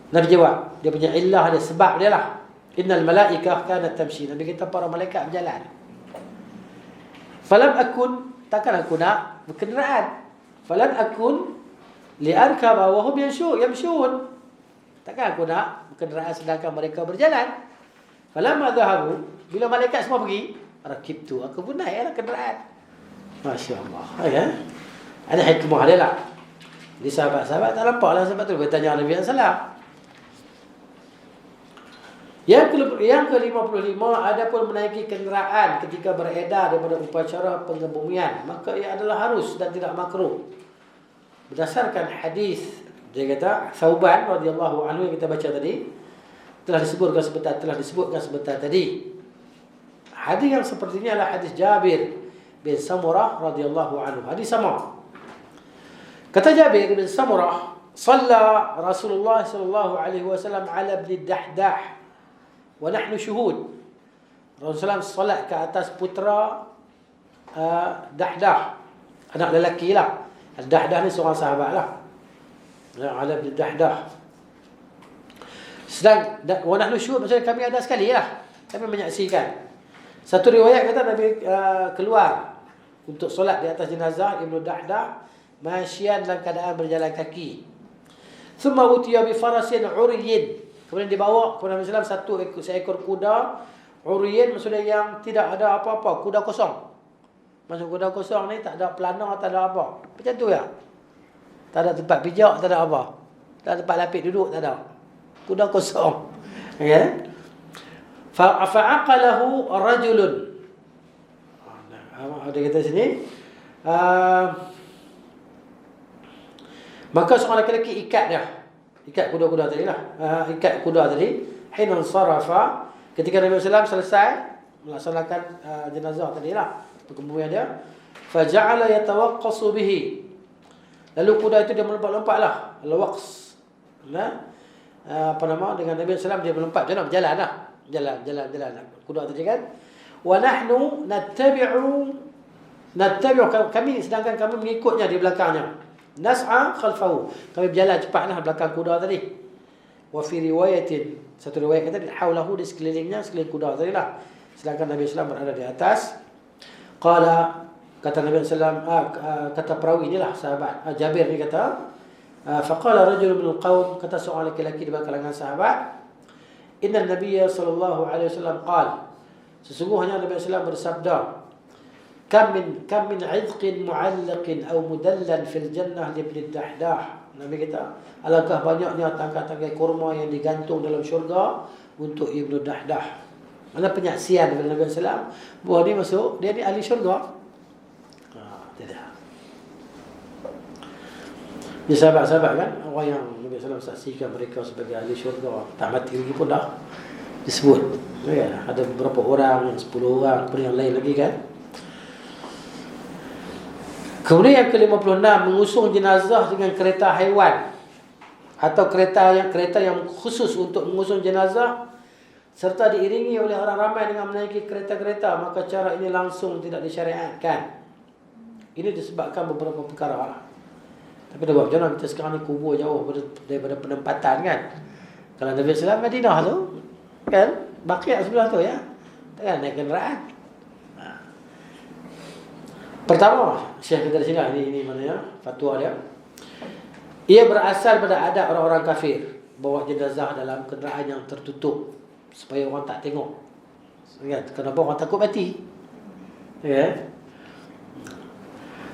Nabi jawab, dia punya illah dia, sebab dia lah. Innal malaikah kanat tamshi, Nabi kata para malaikat berjalan. Falam akun, takkan aku nak berkenderaan. Falam akun li'arkaba wa hum yamshun, takkan aku nak berkenderaan sedangkan mereka berjalan. Falamma dhahabu, bila malaikat semua pergi, rakibtu, aku pun naiklah kenderaan. Masya-Allah. Ya. Ada hikmah dia lah. Di sahabat-sahabat tak nampaklah, sebab tu bertanya Nabi sallallahu alaihi wasallam. Yang ke-55, adapun menaiki kenderaan ketika beredar daripada upacara pengebumian, maka ia adalah harus dan tidak makruh. Berdasarkan hadis, dia kata Thauban radhiyallahu anhu yang kita baca tadi, telah disebutkan sebentar tadi. Hadis yang seperti ini adalah hadis Jabir bin Samurah radhiyallahu anhu. Hadis sama. Kata Jabir bin Samurah, "Shalla Rasulullah sallallahu alaihi wasallam ala ibn Dahdah wa nahnu syuhud." Rasulullah solat ke atas putera Dahdah, anak lelaki lah. Dahdah ni seorang sahabat lah, ala ibn Dahdah. Sedang wa nahnu syuhud, maksudnya kami ada sekali lah, kami menyaksikan. Satu riwayat kata Nabi keluar untuk solat di atas jenazah Ibnu Dahdah, masyian, dalam keadaan berjalan kaki. Thumma utiya bi farasin uryin, kemudian dibawa kepada Nabi sallallahu seekor kuda uryin, maksudnya yang tidak ada apa-apa, kuda kosong. Maksud kuda kosong ni tak ada pelana, tak ada apa. Macam tu ya. Tak ada tempat pijak, tak ada apa. Tak ada tempat lapik duduk, tak ada. Kuda kosong. Ya. Fa'aqalahu rajulun. Ada kata sini, maka seorang lelaki ikat dia. Ikat kuda-kuda tadi lah. Ikat kuda tadi. Hinan sarafa, ketika Nabi SAW selesai melaksanakan jenazah tadi lah, pengebumian dia. Faja'ala yatawaqqasu bihi, lalu kuda itu dia melompat-lompat lah. Al-waqs, apa nama, dengan Nabi SAW dia melompat, dia nak berjalan lah. Jalan kuda tadi kan. Wa nahnu nattabi'u, kami, sedangkan kami mengikutnya di belakangnya. Nas'a khalfahu, kami berjalan cepatlah belakang kuda tadi. Wa fi riwayatin, satu riwayat kata haulahu, di sekelilingnya, sekeliling kuda tadi lah, sedangkan Nabi SAW berada di atas. Qala, kata Nabi SAW, kata perawi inilah sahabat Jabir ni kata, faqala rajul min al-qaum, kata seorang lelaki di kalangan sahabat, inna Nabiya sallallahu alaihi wasallam qala, sesungguhnya Nabi SAW bersabda, kam min 'idqin mu'allaqin aw mudallan fil jannah li ibn Dahdah. Nabi kata, alangkah banyaknya tangkai-tangkai kurma yang digantung dalam syurga untuk Ibnu Dahdah. Mana penyaksian daripada Nabi SAW bahawa dia masuk, dia ni ahli syurga. Tidak. Dia sahabat-sahabat kan, orang yang Nabi SAW saksikan mereka sebagai ahli syurga, tak mati lagi pun dah disebut. Ya, ada beberapa orang, 10 orang, kemudian yang lain lagi kan. Kemudian yang ke-56, mengusung jenazah dengan kereta haiwan atau kereta yang khusus untuk mengusung jenazah, serta diiringi oleh orang ramai dengan menaiki kereta-kereta, maka cara ini langsung tidak disyariatkan. Ini disebabkan beberapa perkara lah. Tapi dah buat macam mana, kita sekarang ni kubur jauh daripada penempatan kan. Kalau Nabi SAW Madinah tu kan, Baqi' sebelah tu ya, takkan naik kenderaan. Pertama, Syekh kata di sini, ini maknanya fatwa dia. Ia berasal pada adat orang-orang kafir, bawa jenazah dalam kenderaan yang tertutup supaya orang tak tengok. Ingat, kenapa orang takut mati? Ya.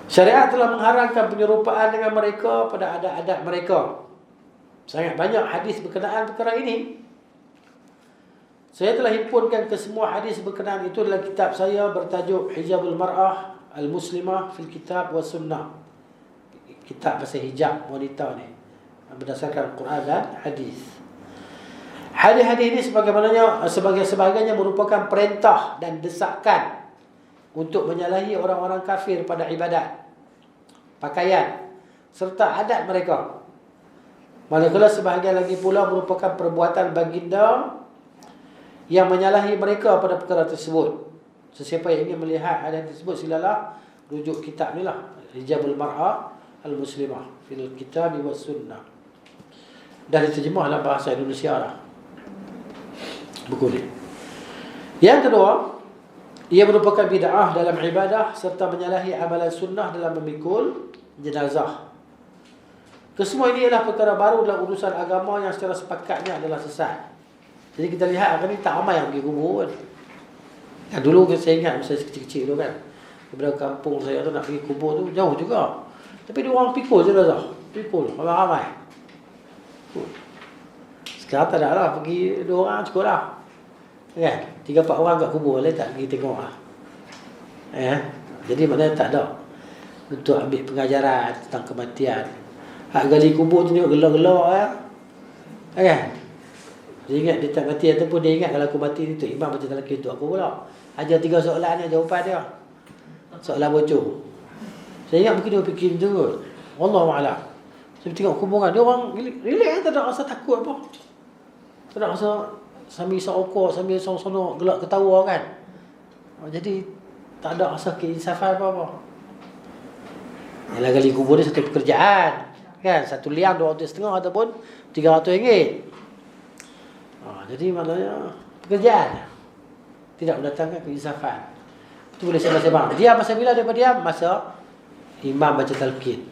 Syariat telah mengharamkan penyerupaan dengan mereka pada adat-adat mereka. Sangat banyak hadis berkenaan perkara ini. Saya telah himpunkan ke semua hadis berkenaan itu dalam kitab saya bertajuk Hijabul Mar'ah Al-Muslimah fil Kitab wa Sunnah. Kitab pasal hijab wanita ni berdasarkan Quran dan hadis. Hadis-hadis ini sebagainya merupakan perintah dan desakan untuk menyalahi orang-orang kafir pada ibadat, pakaian serta adat mereka. Manakala sebahagian lagi pula merupakan perbuatan baginda yang menyalahi mereka pada perkara tersebut. Sesiapa yang ingin melihat hadis tersebut, silalah rujuk kitab ni lah, Hijabul Mar'ah Al-Muslimah fil Kitab wa Sunnah. Dah diterjemah dalam bahasa Indonesia lah buku ni. Yang kedua, ia merupakan bid'ah dalam ibadah serta menyalahi amalan sunnah dalam memikul jenazah. Kesemua ini ialah perkara baru dalam urusan agama yang secara sepakatnya adalah sesat. Jadi kita lihat akan ni tak ramai yang pergi kubur kan. Dulu saya ingat masa kecil-kecil dulu kan, daripada kampung saya tu nak pergi kubur tu jauh juga. Tapi dia orang pikul jenazah, pikul ramai-ramai. Sekarang tak ada lah, pergi 2 orang cukup lah. Kan? 3-4 orang kat kubur lah, tak pergi tengok lah. Jadi maknanya tak ada untuk ambil pengajaran tentang kematian. Hak gali kubur tu tengok gelak-gelak ya. Kan? Dia ingat dia tak mati ataupun dia ingat kalau aku mati ni tu imam baca talqin tu aku pula. Ajar 3 soalan ni jawapan dia. Soalan bocor. Saya ingat mungkin dia fikir tu kot. Wallahualam. Saya tengok kuburan dia orang relax, tak ada rasa takut apa. Tak ada rasa sambil sokok, sambil sonok gelak ketawa kan. Jadi tak ada rasa keinsafan apa-apa. Yalah gali kubur ni satu pekerjaan. Kan? 1 liang 250 ataupun 300 ringgit. Jadi maknanya pekerjaan tidak mendatangkan keinsafan. Itu boleh sembang-sembang. Diam masa bila dia berdiam? Masa imam baca talqin.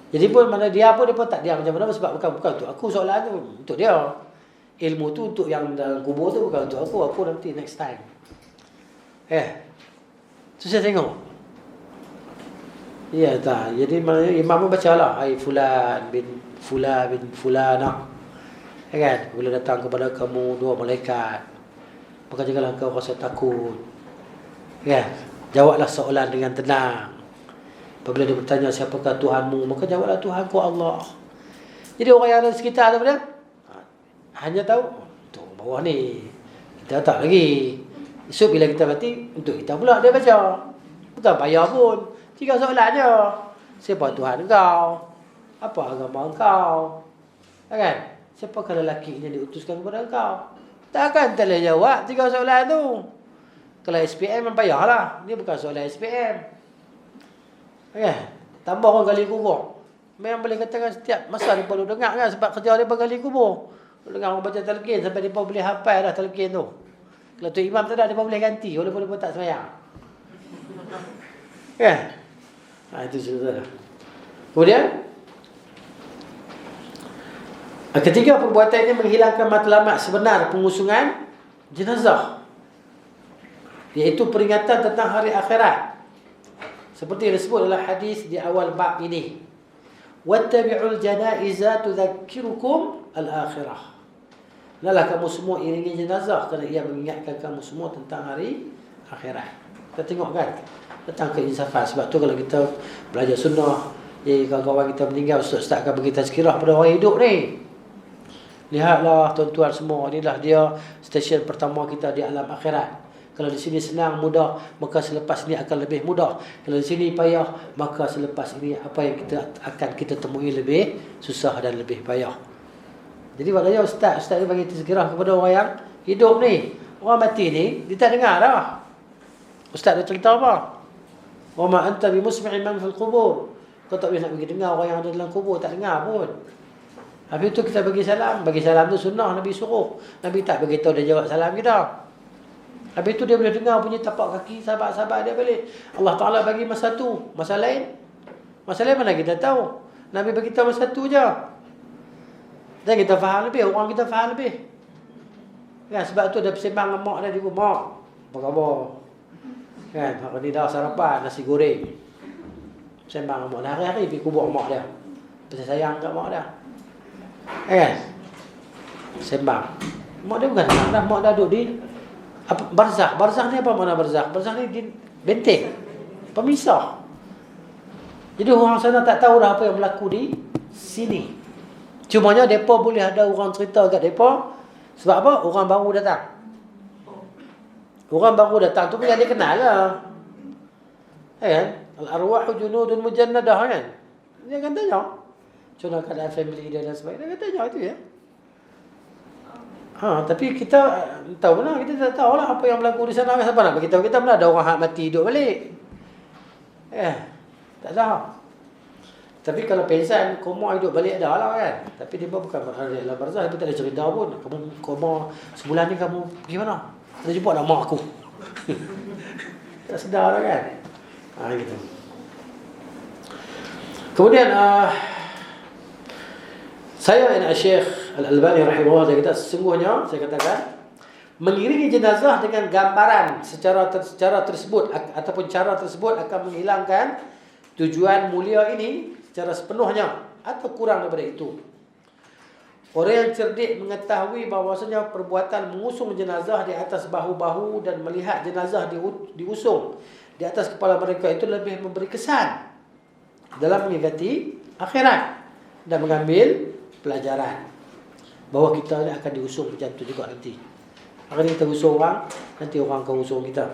Jadi pun mana dia pun tak diam macam mana, sebab bukan untuk aku soalan tu, untuk dia. Ilmu tu untuk yang dalam kubur tu, bukan untuk aku nanti next time. Tu saya tengok. Ya tak. Jadi maknanya imam pun bacalah ai fulan bin fulana. Kan? Bila datang kepada kamu 2 malaikat, maka janganlah kau rasa takut. Kan? Jawablah soalan dengan tenang. Apabila dia bertanya siapakah Tuhanmu, maka jawablah Tuhanku Allah. Jadi orang yang ada di sekitar tu hanya tahu untuk bawah ni. Kita tak lagi. Esok bila kita mati, untuk kita pula dia baca. Bukan payah pun. 3 soalan je. Siapa Tuhan engkau? Apa agama engkau? Kan? Siapakah lelaki yang diutuskan kepada engkau? Takkan tak boleh jawab 3 soalan tu. Kalau SPM memang payahlah. Ini bukan soalan SPM. Tambah orang gali kubur. Memang boleh katakan setiap masa mereka perlu dengar kan, sebab kerja mereka gali kubur. Dengar orang baca talqin sampai mereka boleh hafal dah talqin tu. Kalau tu imam tak ada, mereka boleh ganti walaupun mereka tak sembahyang. Itu cerita. Kemudian ketiga, perbuatan ini menghilangkan matlamat sebenar pengusungan jenazah, iaitu peringatan tentang hari akhirat. Seperti yang disebut dalam hadis di awal bab ini. Wattabi'ul janaiza tudzakirukum al-akhirah. Hendaklah kamu semua iringi jenazah kerana ia mengingatkan kamu semua tentang hari akhirat. Kita tengok kan tentang keinsafan. Sebab tu kalau kita belajar sunnah, kawan-kawan kita meninggal, ustaz akan bagi tazkirah pada orang hidup ni. Lihatlah tuan-tuan semua, inilah dia stesen pertama kita di alam akhirat. Kalau di sini senang, mudah, maka selepas ini akan lebih mudah. Kalau di sini payah, maka selepas ini apa yang kita temui lebih susah dan lebih payah. Jadi maknanya ustaz ni bagi tazkirah kepada orang yang hidup ni. Orang mati ni, dia tak dengar dah. Ustaz dia cerita apa? Wa ma anta bimusmi'in man fil qubur. Kau tak boleh nak bagi dengar orang yang ada dalam kubur, tak dengar pun. Habis tu kita bagi salam. Bagi salam tu sunnah Nabi suruh. Nabi tak bagi tahu dia jawab salam kita. Habis tu dia boleh dengar bunyi tapak kaki sahabat-sahabat dia balik. Allah Ta'ala bagi masa tu. Masa lain mana kita tahu. Nabi bagi tahu masa tu je. Dan kita faham lebih. Orang kita faham lebih. Kan? Sebab tu dia bersembang dengan mak dia di rumah. Apa khabar? Kan? Hari ni dah sarapan nasi goreng. Bersembang dengan mak dia. Hari-hari pergi kubur mak dia. Pasal sayang kat mak dia. Kan? Sembang. Mak dia bukan anak dah. Mak dah duduk di barzakh. Barzakh ni apa makna barzakh? Barzakh ni di benteng. Pemisah. Jadi orang sana tak tahu dah apa yang berlaku di sini. Cumanya mereka boleh ada orang cerita kat mereka. Sebab apa? Orang baru datang. Orang baru datang tu pun dia kenal lah. Kan? Al-arwahu junudun mujannadah kan? Dia akan tanya. Contoh keadaan family dia dan sebagainya. Dia akan tanya itu ya. Tapi kita tahu mana, kita tak tahu lah apa yang berlaku di sana. Siapa nak beritahu kita mana ada orang hak mati hidup balik. Tak tahu. Tapi kalau pensan koma hidup balik dah lah kan. Tapi dia bukan dalam barzah, dia tak ada cerita pun. Kamu koma sebulan ni kamu pergi mana? Ada jumpa nak mak aku. Tak sedar lah kan. Gitu. Kemudian saya Syekh Al-Albani rahimahullah dia kata sesungguhnya saya katakan mengiringi jenazah dengan gambaran secara tersebut ataupun cara tersebut akan menghilangkan tujuan mulia ini secara sepenuhnya atau kurang daripada itu. Orang yang cerdik mengetahui bahawasanya perbuatan mengusung jenazah di atas bahu-bahu dan melihat jenazah diusung di atas kepala mereka itu lebih memberi kesan dalam mengingati akhirat dan mengambil pelajaran bahawa kita ni akan diusung macam tu juga nanti. Akan kita usung orang, nanti orang akan usung kita.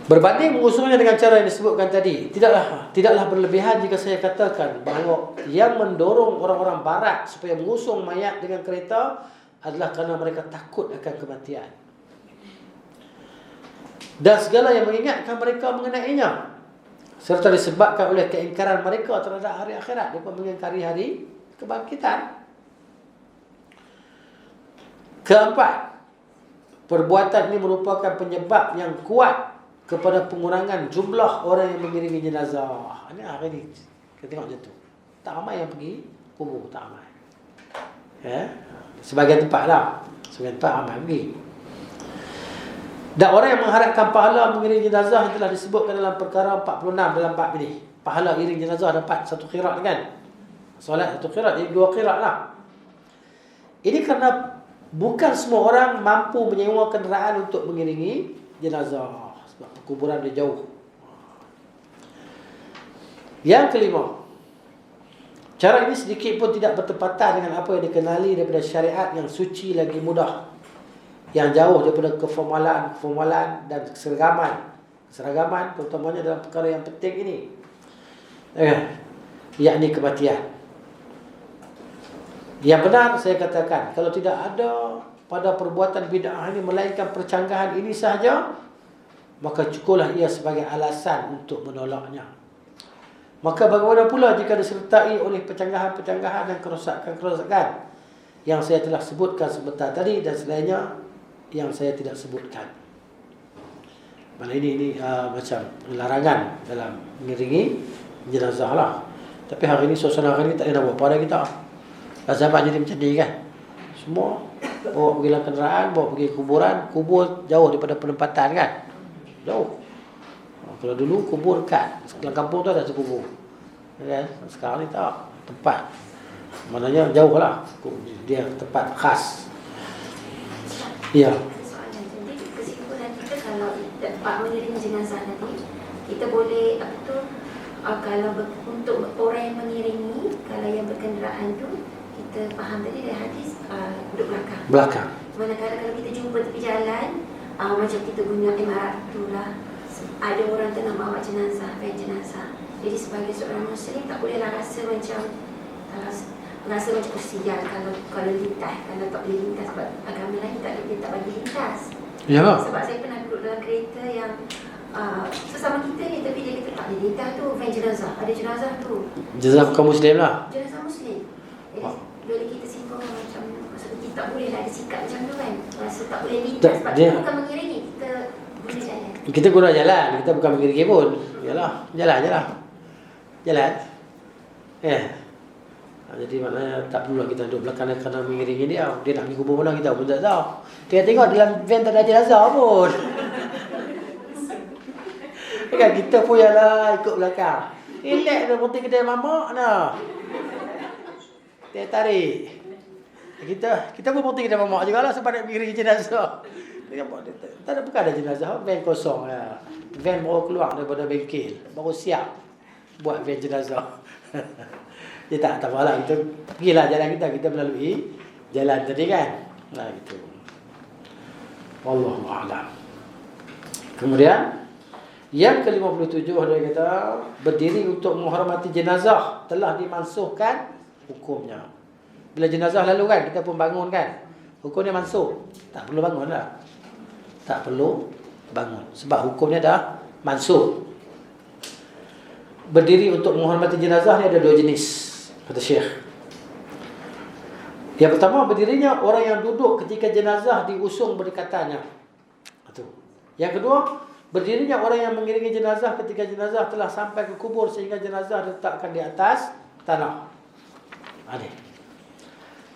Berbanding mengusungnya dengan cara yang disebutkan tadi, tidaklah berlebihan jika saya katakan bahawa yang mendorong orang-orang barat supaya mengusung mayat dengan kereta adalah kerana mereka takut akan kematian. Dan segala yang mengingatkan mereka mengenainya, serta disebabkan oleh keingkaran mereka terhadap hari akhirat. Mereka mengingkari hari kebangkitan. Keempat, perbuatan ini merupakan penyebab yang kuat kepada pengurangan jumlah orang yang mengiringi jenazah. Ini hari ni kita tengok macam tu. Tak ramai yang pergi kubur, tak ramai. Sebagian tempat lah. Sebagian tempat ramai pergi. Dan orang yang mengharapkan pahala mengiringi jenazah yang telah disebutkan dalam perkara 46 dalam bab ini. Pahala iring jenazah dapat 1 qirat kan? Solat 1 qirat, jadi 2 qirat lah. Ini kerana bukan semua orang mampu menyewa kenderaan untuk mengiringi jenazah. Sebab perkuburan dia jauh. Yang kelima, cara ini sedikit pun tidak bertepatan dengan apa yang dikenali daripada syariat yang suci lagi mudah, yang jauh daripada keformalan dan keseragaman terutamanya dalam perkara yang penting ini, yakni kematian. Yang benar saya katakan, kalau tidak ada pada perbuatan bid'ah ini melainkan percanggahan ini sahaja, maka cukuplah ia sebagai alasan untuk menolaknya. Maka bagaimana pula jika disertai oleh percanggahan-percanggahan dan kerosakan-kerosakan yang saya telah sebutkan sebentar tadi dan selainnya yang saya tidak sebutkan. Malah ini macam larangan dalam mengiringi jenazah lah. Tapi hari ini suasana hari ini tak ada nak buat pada kita. Zaman jadi macam ni kan. Semua bawa pergi dalam kenderaan, bawa pergi kuburan. Kubur jauh daripada penempatan kan. Jauh. Kalau dulu kubur dekat, dalam kampung tu ada kubur. Kan? Sekarang ni tak, tempat. Maknanya jauh lah. Dia tempat khas. Ya. Soalan. Jadi kesimpulan kita kalau dapat mengirim jenazah tadi, kita boleh kalau untuk orang yang mengiringi, kalau yang berkenderaan tu, kita faham tadi dari hadis duduk belakang. Manakala kalau kita jumpa tepi jalan, macam kita guna imarat tu lah, ada orang tengah bawa jenazah, van jenazah. Jadi sebagai seorang Muslim tak bolehlah rasa macam kesian kalau lintas, kalau tak boleh lintas sebab agama lain tak bagi lintas. Ya. Sebab saya pernah duduk dalam kereta yang sesama kita ni, tapi dia kata tak boleh lintas tu, van jenazah, ada jenazah tu. Jenazah bukan Muslim lah. Jenazah Muslim. Jadi bila kita simpang macam maksud kita tak boleh lah ada sikap macam tu kan. Rasa tak boleh lintas Tak, sebab dia- kita bukan mengiringi, kita guna jalan. Kita guna jalan, kita bukan mengiringi pun. Yalah, jalan je lah. Jalan. Jadi maknanya tak perlu kita duduk belakang kerana mengiringi dia. Dia nak pergi kubur mana kita pun tak tahu. Dia tengok dalam van tak ada jenazah pun. Kan kita pun ialah ikut belakang. Relax dah berhenti kedai mamak dah. Dia tarik. Kita pun berhenti kedai mamak jugalah sebab nak mengiringi jenazah. Tak ada, bukan ada jenazah, van kosong ya. Van baru keluar daripada bengkel, baru siap buat van jenazah. Dia tak apalah, kita pergilah jalan kita melalui jalan tadi kan. Nah gitu. Wallahu a'lam. Kemudian yang ke-57 dia kata berdiri untuk menghormati jenazah telah dimansuhkan hukumnya. Bila jenazah lalu kan kita pun bangun kan. Hukumnya mansuh. Tak perlu bangun lah. Tak perlu bangun sebab hukumnya dah mansuh. Berdiri untuk menghormati jenazah ni ada dua jenis kata Syekh. Yang pertama berdirinya orang yang duduk ketika jenazah diusung berdekatannya. Itu. Yang kedua berdirinya orang yang mengiringi jenazah ketika jenazah telah sampai ke kubur sehingga jenazah diletakkan di atas tanah. Ada.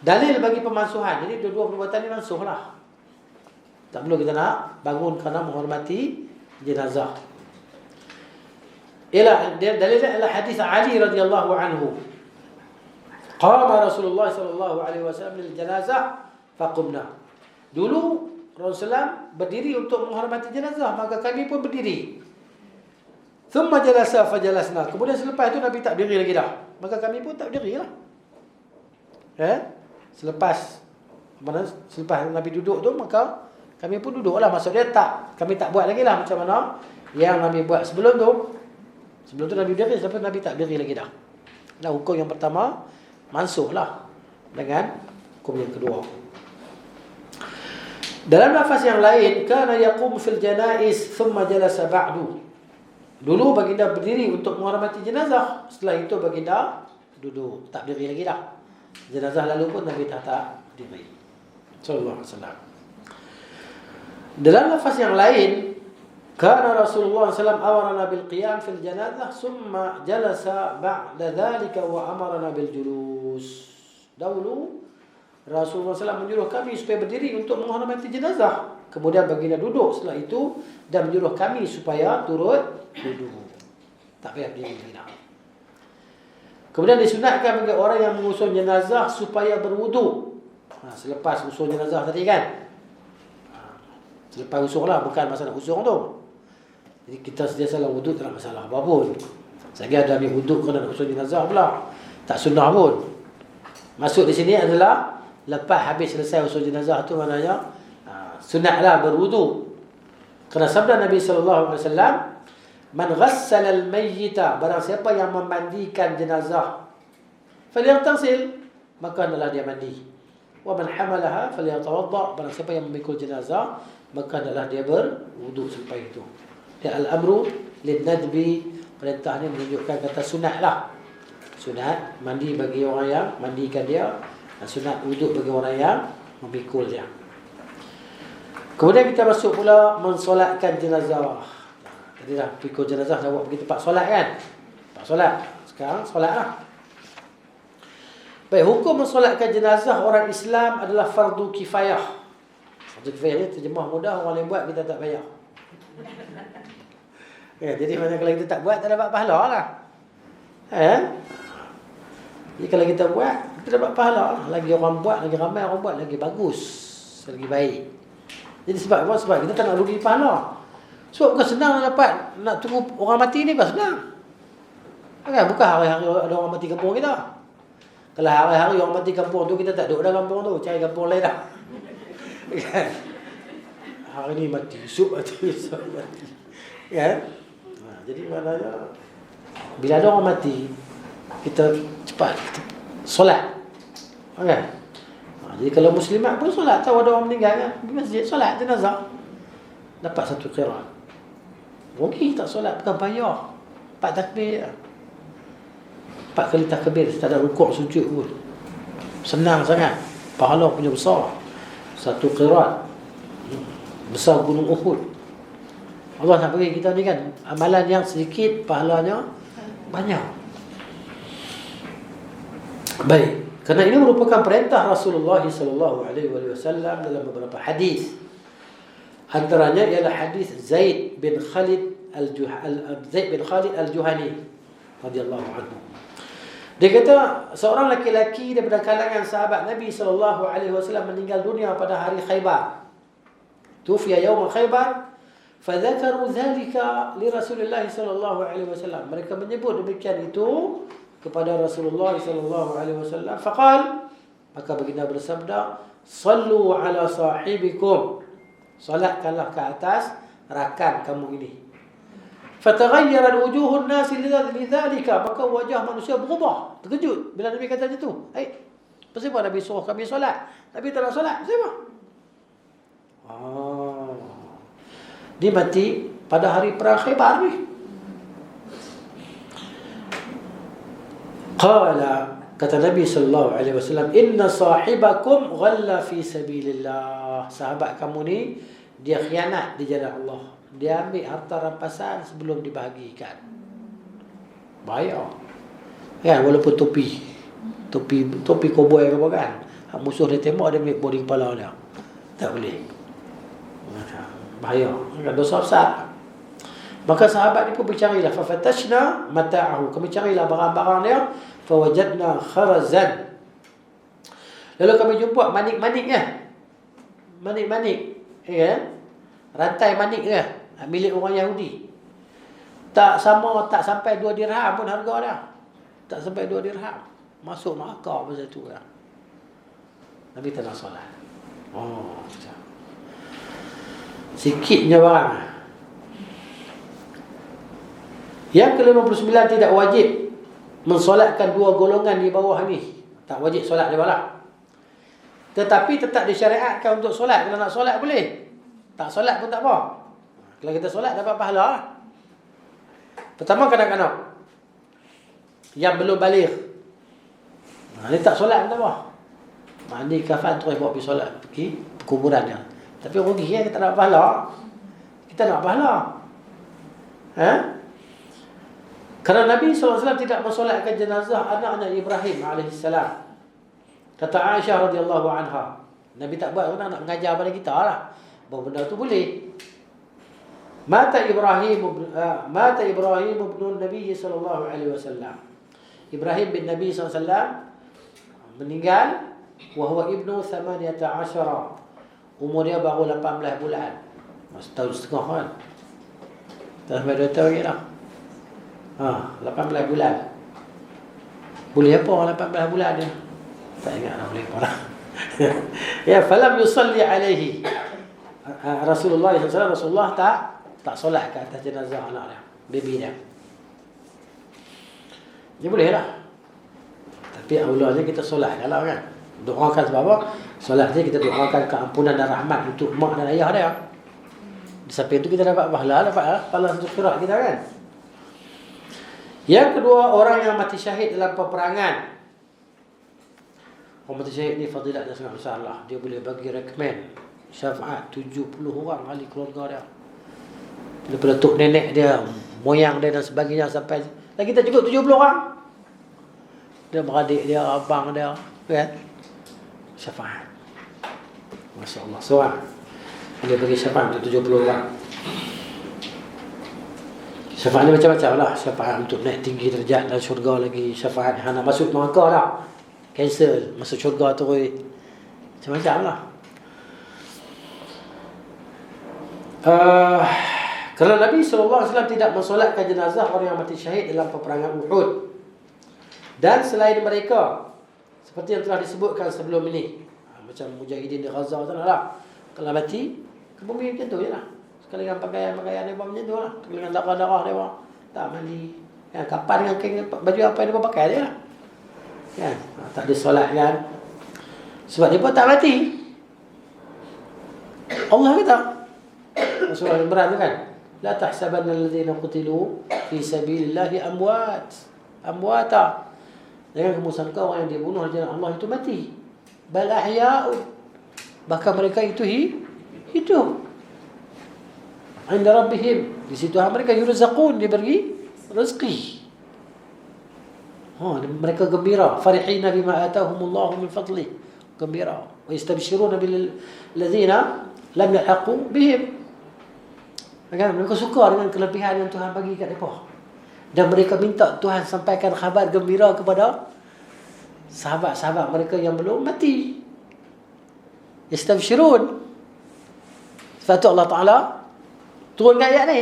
Dalil bagi pemansuhan. Jadi dua-dua perbuatan ini mansuh lah. Tak perlu kita nak bangun kerana menghormati jenazah. Dalilnya adalah hadis Ali radhiyallahu anhu. Qama Rasulullah sallallahu alaihi wasallam lil janazah faqumna. Dulu Rasulullah berdiri untuk menghormati jenazah, maka kami pun berdiri. Thumma jalasa fajalasna. Kemudian selepas itu Nabi tak berdiri lagi dah. Maka kami pun tak berdirilah. Selepas Nabi duduk tu maka kami pun duduklah. Maksudnya kami tak buat lagi lah macam mana yang Nabi buat sebelum tu. Sebelum tu Nabi berdiri, sampai Nabi tak berdiri lagi dah. Nah, hukum yang pertama mansuh lah dengan hukum yang kedua. Dalam lafaz yang lain, kana yaqum fil janaiz thumma jalasa ba'du. Dulu baginda berdiri untuk menghormati jenazah, setelah itu baginda duduk, tak berdiri lagi dah. Jenazah lalu pun Nabi tak berdiri. Sallallahu alaihi wasallam. Dalam lafaz yang lain, kana Rasulullah SAW amarana bil qiyam fil janazah summa jalasa ba'da dhalika wa amarana bil julus. Dahulu Rasulullah SAW menyuruh kami supaya berdiri untuk menghormati jenazah. Kemudian baginda duduk setelah itu dan menyuruh kami supaya turut duduk. Tak payah berdiri lagi. Kemudian disunatkan bagi orang yang mengusung jenazah supaya berwuduk. Selepas usung jenazah tadi kan. Selepas usung lah, bukan masa nak usung tu. Jadi kita sentiasa wuduk tak ada masalah apa pun. Saya ada ambil wuduk kena nak usung jenazah pula. Tak sunnah pun. Masuk di sini adalah lepas habis selesai usung jenazah tu maknanya sunatlah berwuduk. Kerana sabda Nabi sallallahu alaihi wasallam, "Man ghassala al-mayyita", barang siapa yang memandikan jenazah, falyaghtasil, maka hendaklah dia mandi. Wa man hamalaha falyatawadda, barang siapa yang memikul jenazah, maka hendaklah dia berwuduk selepas itu. Ya, al-amru lin-nadbi, perintahnya menunjukkan kata sunat lah. Sunat mandi bagi orang yang mandikan dia, dan sunat wuduk bagi orang yang memikul dia. Kemudian kita masuk pula mensolatkan jenazah. Tadi dah pikul jenazah dah buat pergi tempat solat kan? Tempat solat. Sekarang solatlah. Baik, hukum mensolatkan jenazah orang Islam adalah fardu kifayah. Fardu kifayah ni terjemah mudah, orang lain buat kita tak payah. Jadi macam kalau kita tak buat tak dapat pahala lah. Jadi kalau kita buat kita dapat pahala lah. Lagi orang buat, lagi ramai orang buat, lagi bagus, lagi baik. Jadi sebab apa? Sebab kita tak nak rugi pahala. Sebab bukan senang dapat, nak tunggu orang mati ni bukan senang. Bukan hari-hari ada orang mati kampung kita. Kalau hari-hari orang mati kampung tu, kita tak duduk dah kampung tu, cari kampung lain dah. Hari ni mati, esok mati, esok mati. Jadi maknanya bila ada orang mati, kita cepat solat. Jadi kalau muslimat pun solat, tahu ada orang meninggal kan, di masjid solat jenazah, dapat satu qiraat. Rugi tak solat, bukan payah. 4 takbir, 4 kali takbir, tak ada rukuk sujud pun. Senang sangat. pahala punya besar. Satu qirat besar gunung Uhud. Allah nak bagi kita ni kan amalan yang sedikit, pahalanya banyak. Baik, kerana ini merupakan perintah Rasulullah sallallahu alaihi wasallam dalam beberapa hadis. Antaranya ialah hadis Zaid bin Khalid al-Juhani radhiyallahu anhu. Dia kata seorang laki-laki daripada kalangan sahabat Nabi sallallahu alaihi wasallam meninggal dunia pada hari Khaybar. Tufiya yaum Khaybar, fadzakaru dzalika li Rasulillah sallallahu alaihi wasallam. Mereka menyebut demikian itu kepada Rasulullah sallallahu alaihi wasallam. Faqal, maka baginda bersabda, sallu ala sahibikum. Salatkanlah ke atas rakan kamu ini. Fataghayyara wujuhun nas lidzalika, maka wajah manusia berubah, terkejut bila Nabi kata macam tu. Kenapa Nabi suruh kami solat? Nabi tak nak solat. Kenapa? Dia mati pada hari perang Khaybar ni. Qala, kata Nabi sallallahu alaihi wasallam, inna sahibakum ghalla fi sabilillah. Sahabat kamu ni dia khianat di jalan Allah. Dia ambil harta rampasan sebelum dibahagikan. Bahaya. Kan, walaupun topi koboi ke apa kan. Musuh dia tembak, dia ambil boring kepala dia. Tak boleh. Bahaya. Dosa besar. Maka sahabat ni pun bercarilah. Fafatashna mata'ahu. Kami carilah barang-barang dia. Fawajadna kharazan. Lalu kami jumpa manik-maniknya. Manik-manik. Ya, rantai manik dia. Milik orang Yahudi. Tak sampai 2 dirham pun harga dia. Tak sampai 2 dirham. Masuk neraka pasal tu lah. Nabi tak nak solat. Sikitnya barang. Yang ke-59 tidak wajib mensolatkan 2 golongan di bawah ni. Tak wajib solat dia bawah. Tetapi tetap disyariatkan untuk solat. Kalau nak solat boleh. Tak solat pun tak apa. Kalau kita solat dapat pahala. Pertama kanak-kanak yang belum baligh. Ni tak solat pun tak apa. Mandi kafan terus bawa pergi solat, pergi kuburan dia. Tapi rugi ya, kita nak pahala. Kita nak pahala. Kerana Nabi SAW tidak mensolatkan jenazah anaknya Ibrahim AS. Kata Aisyah radhiyallahu anha, Nabi tak buat, nak mengajar pada kita lah bahawa benda tu boleh. Mata Ibrahim ibn Nabi sallallahu alaihi wasallam. Ibrahim bin Nabi sallallahu alaihi wasallam meninggal wa huwa ibnu 18. Umur dia baru 18 bulan. Setahun setengah kan. Tak sampai 2 tahun lagi dah. 18 bulan. Boleh apa 18 bulan dia? Tak ingat nak boleh apa dah. Ya, falam yusalli alaihi. Rasulullah tak solat ke atas jenazah anak dia, baby dia. Dia boleh lah. Tapi aulanya kita solat kalau kan. Doakan sebab apa? Solat ni kita doakan keampunan dan rahmat untuk mak dan ayah dia. Di samping itu kita dapat pahala, pahala untuk qiraat kita kan. Yang kedua, orang yang mati syahid dalam peperangan. Orang mati syahid ni fadilat dia sangat besar lah. Dia boleh bagi rekomen syafaat 70 orang ahli keluarga dia. Daripada tok nenek dia, moyang dia dan sebagainya sampai lagi kita cukup 70 orang. Dia beradik dia, abang dia, kan? Syafaat. Masya-Allah. Seorang dia bagi syafaat untuk 70 orang. Syafaat ni macam-macam lah. Syafaat untuk naik tinggi derajat dalam syurga lagi. Syafaat yang nak masuk neraka dah. Cancel, masuk syurga terus. Macam-macam lah. Kerana Nabi SAW tidak mensolatkan jenazah orang yang mati syahid dalam peperangan Uhud. Dan selain mereka, seperti yang telah disebutkan sebelum ini, macam mujahidin di Gaza tu lah. Kalau mati, ke bumi macam tu je lah. Sekali dengan pakaian dia buat macam tu lah. Sekali dengan darah-darah dia buat, tak mandi. Ya, kapan dengan kain, baju apa yang dia pakai dia lah. Ya, tak disolatkan. Sebab dia pun tak mati. Allah kata surah Al-Imran tu kan, la tahsabanna alladhina qutilu fi sabilillahi amwata. Jangan kamu sangka orang yang dibunuh di jalan Allah itu mati. bal ahya'un, bahkan mereka itu hidup. Inda rabbihim, di situ mereka yurzaqun, diberi rezeki. Mereka gembira, farihina bima atahumullahu min fadlih, gembira. Wa yastabshiruna bil ladzina lam yalhaqu bihim. Mereka suka dengan kelebihan yang Tuhan bagi kat mereka. Dan mereka minta Tuhan sampaikan khabar gembira kepada sahabat-sahabat mereka yang belum mati. Yastabshirun. Sebab tu Allah Ta'ala turunkan ayat ni.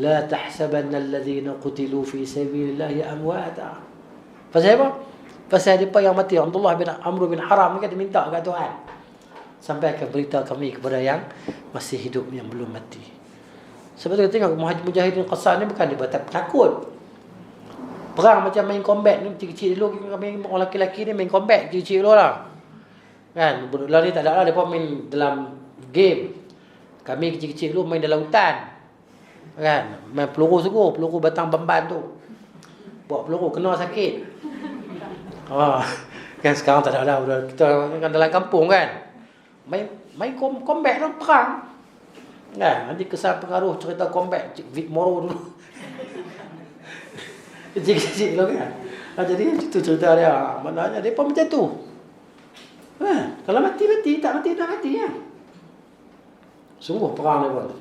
La tahsabanna alladhina qutilu fi sabilillahi amwata. Pasal apa? Pasal mereka yang mati. Abdullah bin Amr bin Haram ni kata minta kat Tuhan, sampaikan berita kami kepada yang masih hidup, yang belum mati. Sebab tu kita tengok Mujahidin Qassar ni bukan dia takut. Perang macam main combat ni, kecil-kecil dulu kami orang lelaki-lelaki ni main combat kecil-kecil dulu lah. Kan, budak ni tak ada lah, depa main dalam game. Kami kecil-kecil dulu main dalam hutan. Kan, main peluru sungguh, peluru batang bamban tu. Buat peluru kena sakit. Kan sekarang tak ada lah, kita kan dalam kampung kan. Main combat tu, perang. Kan, nanti kesan pengaruh cerita combat Vic Moro dulu. Kecil-kecil dulu kan. Jadi itu cerita dia. Maknanya dia pun macam tu. Kalau mati, tak mati ya. Sungguh perang dia pun.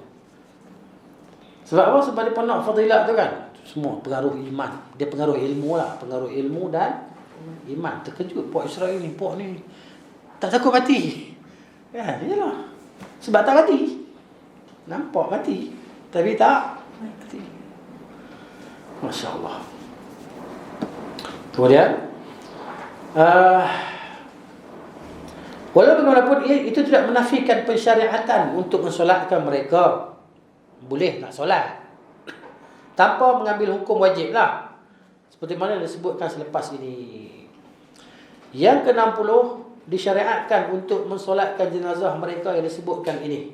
Sebab apa? Sebab dia nak fadilat tu kan. Semua pengaruh iman. Dia pengaruh ilmu lah. Pengaruh ilmu dan iman. Terkejut Pok Israel ni. Pok ni tak takut mati. Kan? Yalah. Sebab tak mati. Nampak mati. Tapi tak mati. Masya Allah. Kemudian walau bagaimanapun itu tidak menafikan pensyariatan untuk mensolatkan mereka. Boleh nak solat tanpa mengambil hukum wajib lah, seperti mana disebutkan selepas ini. Yang ke-60 disyariatkan untuk mensolatkan jenazah mereka yang disebutkan ini.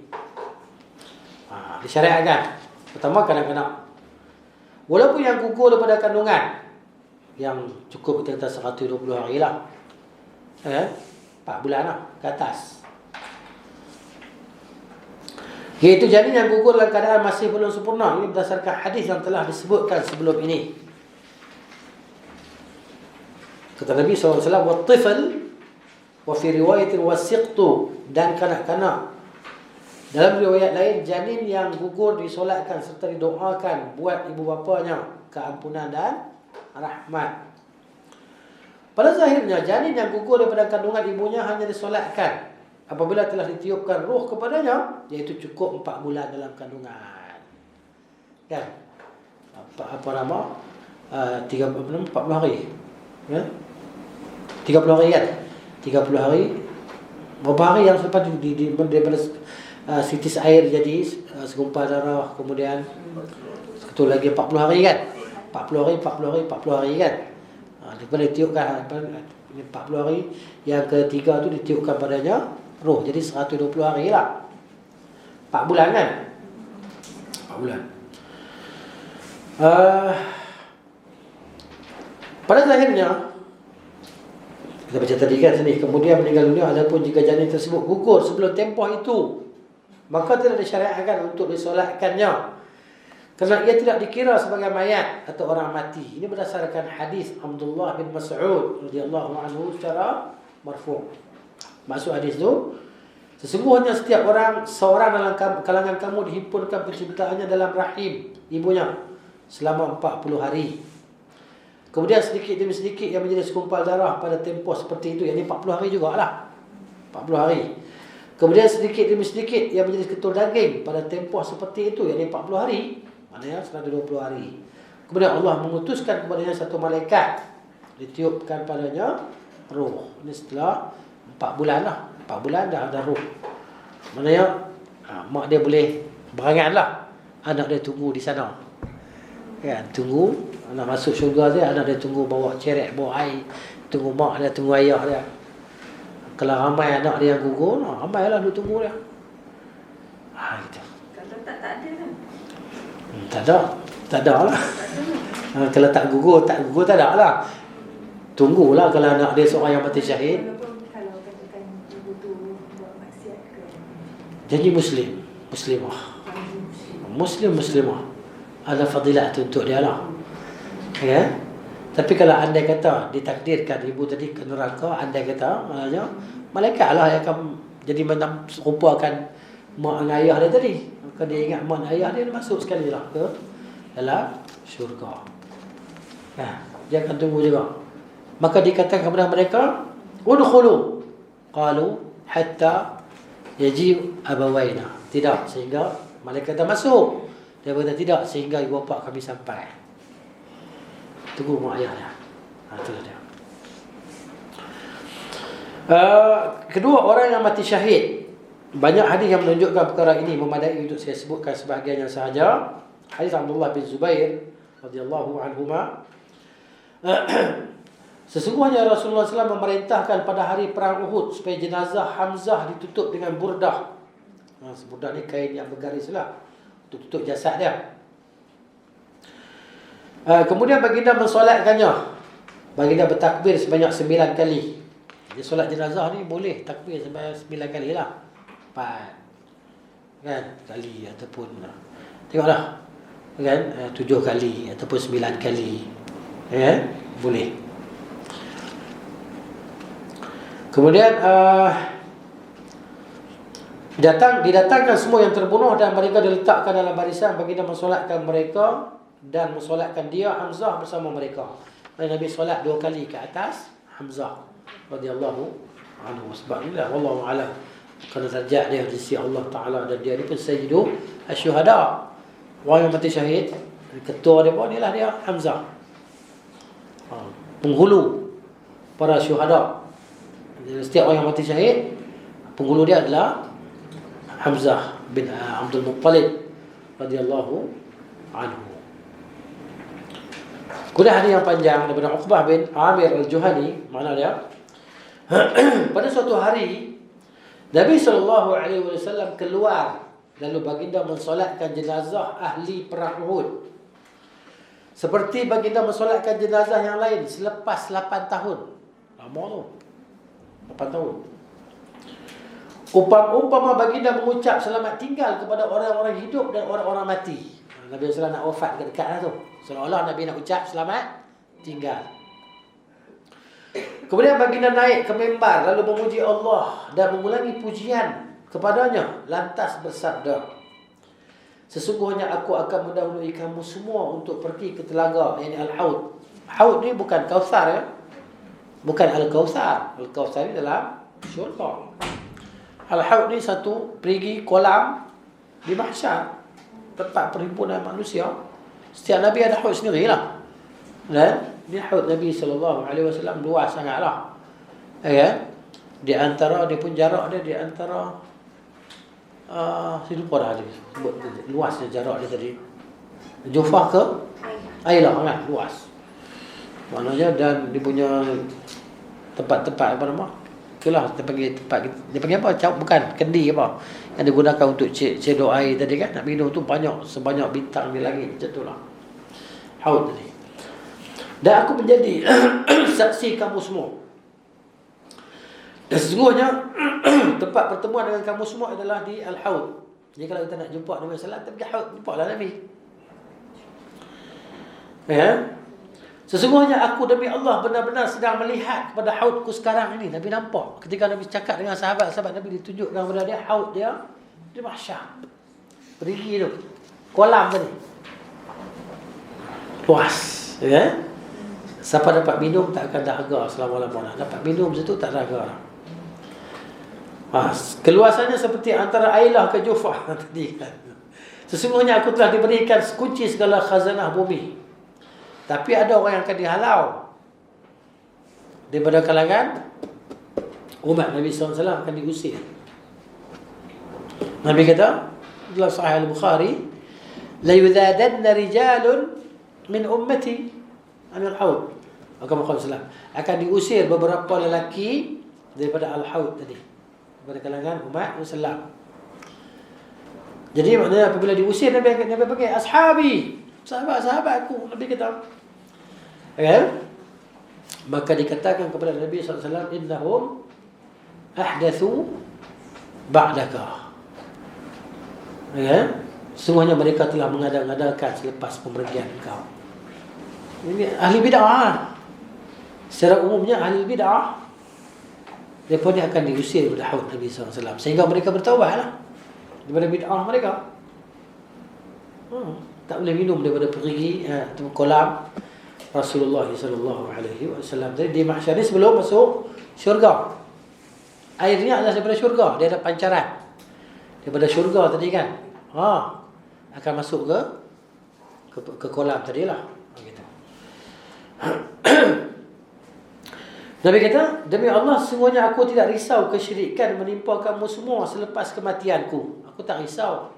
Disyariatkan. Pertama, kanak-kanak walaupun yang gugur daripada kandungan, yang cukup kita kata 120 hari lah, 4 bulan lah ke atas, iaitu janin yang gugur dalam keadaan masih belum sempurna. Ini berdasarkan hadis yang telah disebutkan sebelum ini. Kata Nabi SAW, وَالطِّفَلْ وَفِي رِوَايَةٍ وَالسِّقْتُ, dan kanak-kanak. Dalam riwayat lain, janin yang gugur disolatkan serta didoakan buat ibu bapanya keampunan dan rahmat. Pada zahirnya, janin yang gugur daripada kandungan ibunya hanya disolatkan apabila telah ditiupkan roh kepadanya, iaitu cukup 4 bulan dalam kandungan. Kan? Apa nama? 40 hari. Ya? 30 hari kan? 30 hari. Berapa hari yang selepas daripada sitis air jadi segumpal darah, kemudian satu lagi 40 hari kan? 40 hari kan? Daripada ditiupkan 40 hari, yang ketiga tu ditiupkan padanya roh, jadi 120 hari lah. 4 bulan kan? 4 bulan. Pada zahirnya kita baca tadi kan sini, kemudian meninggal dunia, adapun jika janin tersebut gugur sebelum tempoh itu, maka tidak disyariatkan untuk disolatkannya, kerana ia tidak dikira sebagai mayat atau orang mati. Ini berdasarkan hadis Abdullah bin Mas'ud radhiyallahu anhu secara marfu'. Maksud hadis tu, sesungguhnya setiap orang, seorang dalam kalangan kamu dihimpunkan penciptaannya dalam rahim ibunya selama 40 hari. Kemudian sedikit demi sedikit yang menjadi segumpal darah pada tempoh seperti itu, yakni 40 hari jugalah. 40 hari. Kemudian sedikit demi sedikit yang menjadi ketul daging pada tempoh seperti itu, yakni 40 hari. Maknanya 120 hari. Kemudian Allah mengutuskan kepadanya satu malaikat, ditiupkan padanya roh. Ini setelah 4 bulan lah. 4 bulan dah ada roh. Maknanya mak dia boleh berangan lah. Anak dia tunggu di sana. Kan, tunggu anak masuk syurga dia, anak dia tunggu bawa cerek, bawa air, tunggu mak dia, tunggu ayah dia. Kalau ramai anak dia yang gugur, ramai lah dia tunggu dia. Gitu. Kalau tak ada kan? Tak ada lah. Kalau tak gugur tak ada lah. Tunggulah kalau anak dia seorang yang mati syahid. Kalau kata Jadi muslimah. Muslimah. Ada fadilat untuk dia lah. Ya. Tapi kalau andai kata ditakdirkan ibu tadi ke neraka, andai kata maknanya malaikat lah yang akan jadi serupakan mak dan ayah dia tadi. Maka dia ingat mak dan ayah dia masuk sekali lah ke dalam syurga. Dia akan tunggu juga. Maka dikatakan kepada mereka, udkhulu. Qalu hatta yaji abawaina. Tidak, sehingga malaikat dah masuk. Dia berkata tidak, sehingga ibu bapa kami sampai. Tunggu mak ayah dia. Itulah dia. Kedua, orang yang mati syahid. Banyak hadis yang menunjukkan perkara ini, memadai untuk saya sebutkan sebahagiannya sahaja. Hadis Abdullah bin Zubair radhiyallahu anhuma. Sesungguhnya Rasulullah SAW memerintahkan pada hari perang Uhud supaya jenazah Hamzah ditutup dengan burdah. Burdah ni kain yang bergaris lah untuk tutup jasad dia. Kemudian baginda mensolatkannya. Baginda bertakbir sebanyak 9 kali. Jadi solat jenazah ni boleh takbir sampai 9 kali lah. 4 kan kali ataupun tengoklah kan 7 kali ataupun 9 kali. Boleh. Kemudian didatangkan semua yang terbunuh dan mereka diletakkan dalam barisan. Baginda mensolatkan mereka dan mensolatkan dia Hamzah bersama mereka. Nabi solat 2 kali ke atas Hamzah radhiyallahu anhu. Sebab inilah wallahu a'lam kerana darjat dia di sisi Allah Taala, dan dia ni pun sayyidu asyuhada. Orang yang mati syahid, ketua dia pun inilah dia Hamzah. Penghulu para syuhada. Setiap orang yang mati syahid, penghulu dia adalah Hamzah bin Abdul Muttalib radhiyallahu anhu. Kemudian hadis yang panjang daripada Uqbah bin Amir al-Juhani, mana dia? Pada suatu hari Nabi SAW keluar, lalu baginda mensolatkan jenazah ahli perang Uhud. Seperti baginda mensolatkan jenazah yang lain selepas 8 tahun. Lama tu. 8 tahun. Umpama baginda mengucap selamat tinggal kepada orang-orang hidup dan orang-orang mati. Nabi SAW nak wafat dekat lah tu. Seolah-olah Nabi nak ucap selamat tinggal. Kemudian baginda naik ke mimbar lalu memuji Allah dan mengulangi pujian kepadanya. Lantas bersabda, sesungguhnya aku akan mendahului kamu semua untuk pergi ke telaga, yakni Al-Haud. Haud ni bukan Kautsar ya. Bukan Al-Kautsar. Al-Kautsar ni dalam syurga. Al-Haud ni satu perigi kolam di mahsyar, tempat perhimpunan manusia. Setiap Nabi ada haud sendirilah. Dan di haud Nabi SAW luas sangatlah. Di antara dia pun jarak dia di antara saya lupa dah dia sebut luasnya jarak dia tadi. Jufah ke Ailah kan luas. Maknanya dan dia punya tempat-tempat apa nama? Itulah dia panggil tempat, dia panggil apa? Bukan kendi apa yang digunakan untuk cedok air tadi kan, nak minum tu banyak, sebanyak bintang di langit, macam tu lah haud tadi. Dan aku menjadi saksi kamu semua, dan sesungguhnya tempat pertemuan dengan kamu semua adalah di Al-Haud. Jadi kalau kita nak jumpa Nabi sallallahu alaihi wasallam, kita pergi haud, jumpalah Nabi. Sesungguhnya aku demi Allah benar-benar sedang melihat kepada haudku sekarang ini. Nabi nampak ketika Nabi cakap dengan sahabat-sahabat Nabi, ditunjukkan kepada dia haud dia di mahsyar. Perigi tu kolam tadi luas, siapa dapat minum tak akan dahaga selama-lamanya. Dapat minum situ tak dahaga. Keluasannya seperti antara Ailah ke Jufah tadi kan. Sesungguhnya aku telah diberikan kunci segala khazanah bumi. Tapi ada orang yang akan dihalau daripada kalangan umat Nabi SAW, akan diusir. Nabi kata dalam Sahih Al-Bukhari, la yudhadanna rijalun min ummati anil haud. Akan diusir beberapa lelaki daripada Al-Haud tadi, daripada kalangan umat Islam. Jadi maknanya apabila diusir, Nabi panggil ashabi, sahabat-sahabatku. Nabi kata, maka dikatakan kepada Nabi SAW, innahum ahdathu ba'daka. Ya, semuanya mereka telah mengada-ngadakan selepas pemergian engkau. Ini ahli bid'ah. Secara umumnya ahli bid'ah, mereka ni akan diusir daripada haud Nabi SAW, sehingga mereka bertaubatlah daripada bid'ah mereka. Tak boleh minum daripada perigi kolam Rasulullah SAW. Jadi di mahsyar ni sebelum masuk syurga, airnya adalah daripada syurga. Dia ada pancaran daripada syurga tadi kan. Akan masuk ke kolam tadilah. Gitu. Nabi kata, demi Allah semuanya aku tidak risau kesyirikan menimpa kamu semua selepas kematianku. Aku tak risau.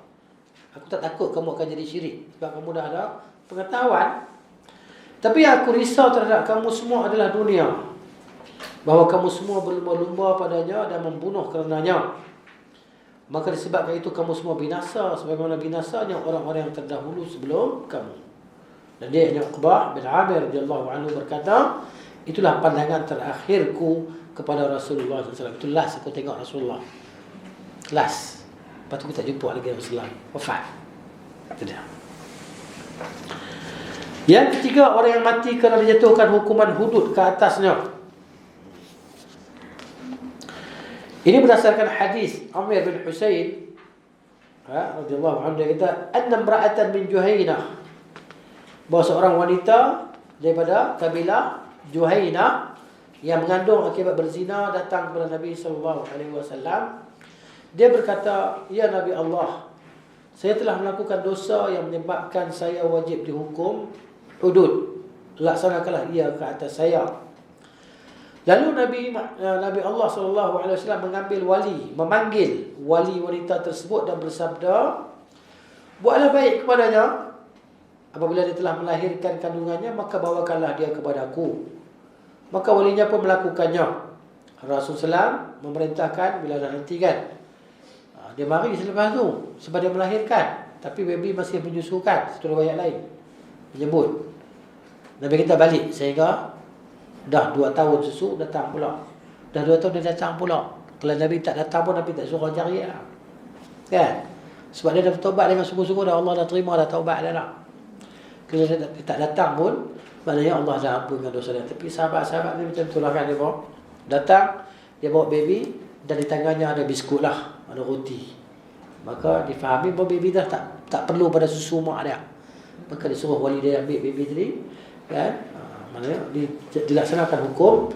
Aku tak takut kamu akan jadi syirik, sebab kamu dah ada pengetahuan. Tapi yang aku risau terhadap kamu semua adalah dunia, bahawa kamu semua berlumba-lumba padanya dan membunuh karenanya. Maka disebabkan itu kamu semua binasa, sebagaimana binasanya orang-orang yang terdahulu sebelum kamu. Dan dia yang Uqbah bin Amir radhiyallahu anhu berkata, itulah pandangan terakhirku kepada Rasulullah SAW. Itu last aku tengok Rasulullah. Last. Lepas tu kita tak jumpa lagi Rasulullah. Wafat. Itu dia. Yang ketiga, orang yang mati kerana dijatuhkan hukuman hudud ke atasnya. Ini berdasarkan hadis Amir bin Husain radhiyallahu anhu, dia kata, anna imra'atan min Juhainah, bahawa seorang wanita daripada kabilah Juhainah yang mengandung akibat berzina datang kepada Nabi SAW. Dia berkata, ya Nabi Allah, saya telah melakukan dosa yang menyebabkan saya wajib dihukum hudud. Laksanakanlah ia ke atas saya. Lalu Nabi Allah SAW memanggil wali wanita tersebut dan bersabda, buatlah baik kepadanya. Apabila dia telah melahirkan kandungannya, maka bawakanlah dia kepadaku. Maka walinya pun melakukannya. Rasulullah SAW memerintahkan, bila dah nanti kan, dia mari selepas tu sebab dia melahirkan, tapi baby masih menyusukan. Satu riwayat lain menyebut Nabi kita balik sehingga dah 2 tahun susu, datang pula. Dah 2 tahun dia datang pula. Kalau Nabi tak datang pun Nabi tak suruh cari lah. Kan? Sebab dia dah bertaubat dengan sungguh-sungguh dah, Allah dah terima dah taubat dah. Kalau dia tak datang pun, maknanya Allah dah ampunkan dosa dia. Tapi sahabat-sahabat ni macam itulah kan, dia bawa datang, dia bawa baby dan di tangannya ada biskut lah, ada roti. Maka difahami bahawa baby dah tak perlu pada susu mak dia. Maka disuruh wali dia ambil baby tadi, kan? Maknanya dilaksanakan hukum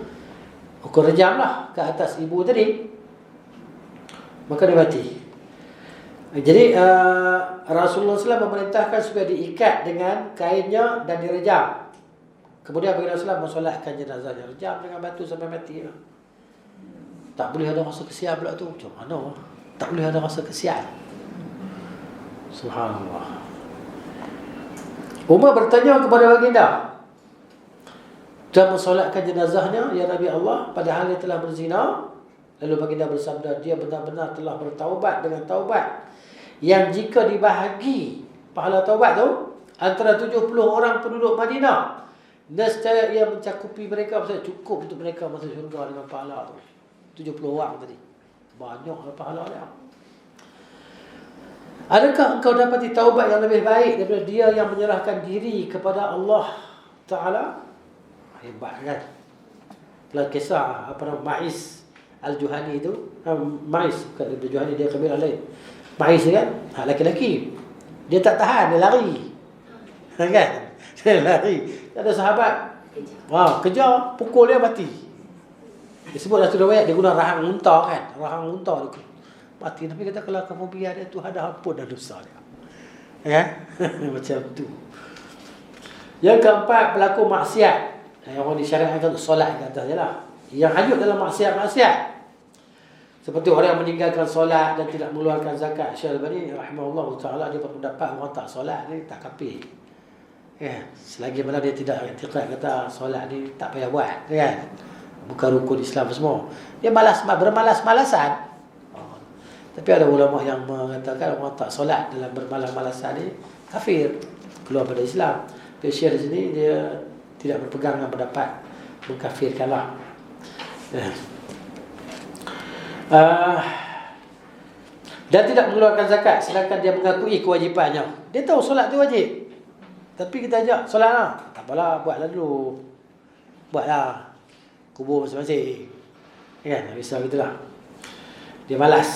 rejam lah ke atas ibu tadi. Maka dia mati. Jadi Rasulullah SAW memerintahkan supaya diikat dengan kainnya dan direjam. Kemudian bagi Rasulullah mensolatkan jenazahnya, rejam dengan batu sampai mati lah. Tak boleh ada rasa kesian pula tu. Macam mana? Tak boleh ada rasa kesian. Subhanallah. Umar bertanya kepada baginda dan mensolatkan jenazahnya, ya Nabi Allah, padahal dia telah berzina. Lalu baginda bersabda, dia benar-benar telah bertaubat dengan taubat yang jika dibahagi pahala taubat tu antara 70 orang penduduk Madinah, nescaya ia mencakupi mereka, maksudnya cukup untuk mereka masuk syurga dengan pahala tu. 70 orang tadi. Banyak pahala dia. Adakah engkau dapati taubat yang lebih baik daripada dia yang menyerahkan diri kepada Allah Ta'ala? Hebat kan? Dalam kisah Ma'iz Al-Juhani itu, Ma'iz bukan Al-Juhani, dia kabilah lain. Ma'iz kan? Laki-laki. Dia tak tahan, dia lari. Kan? Dia lari. Ada sahabat kejar, pukul dia mati. Disebut dalam satu riwayat dia guna rahang unta kan? Rahang unta dia mati. Nabi kata kalau kamu biar dia, Tuhan dah ampun dah dosa dia. Ya? Macam tu. Yang keempat, pelaku maksiat. Yang orang disyariatkan untuk solat ke atas je lah. Yang hanyut dalam maksiat-maksiat. Seperti orang yang meninggalkan solat dan tidak mengeluarkan zakat. Syekh Al-Albani rahimahullah ta'ala, dia berpendapat orang tak solat ni tak kafir. Ya, selagi mana dia tidak i'tiqad kata solat ni tak payah buat, kan? Bukan rukun Islam semua. Dia bermalas-malasan. Tapi ada ulama yang mengatakan orang tak solat dalam bermalas-malasan ni kafir, keluar pada Islam. Tapi Syekh di sini dia tidak berpegang dengan pendapat mengkafirkanlah. dan tidak mengeluarkan zakat sedangkan dia mengakui kewajipannya. Dia tahu solat tu wajib, tapi kita ajak solat lah, tak apalah, buatlah dulu, buatlah kubur masing-masing, kan? Risau gitulah, dia malas.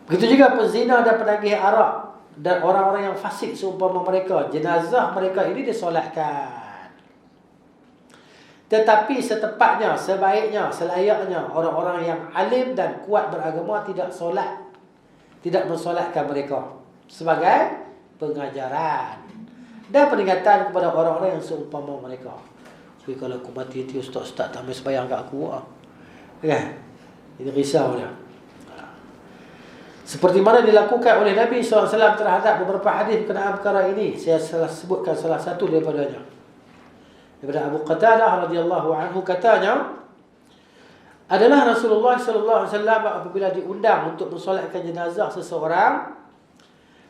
Begitu juga penzina dan penagih arak dan orang-orang yang fasik seumpama mereka, jenazah mereka ini disolatkan. Tetapi setepatnya, sebaiknya, selayaknya orang-orang yang alim dan kuat beragama tidak solat, tidak mensolatkan mereka sebagai pengajaran dan peringatan kepada orang-orang yang seumpama mereka. Jadi kalau aku mati nanti ustaz-ustaz tak main sembahyang kat aku, kan? Ini risau dia. Seperti mana dilakukan oleh Nabi SAW terhadap beberapa hadis berkenaan perkara ini. Saya salah sebutkan salah satu daripadanya. Daripada Abu Qatadah radhiyallahu anhu, katanya adalah Rasulullah sallallahu alaihi wasallam apabila diundang untuk mensolatkan jenazah seseorang,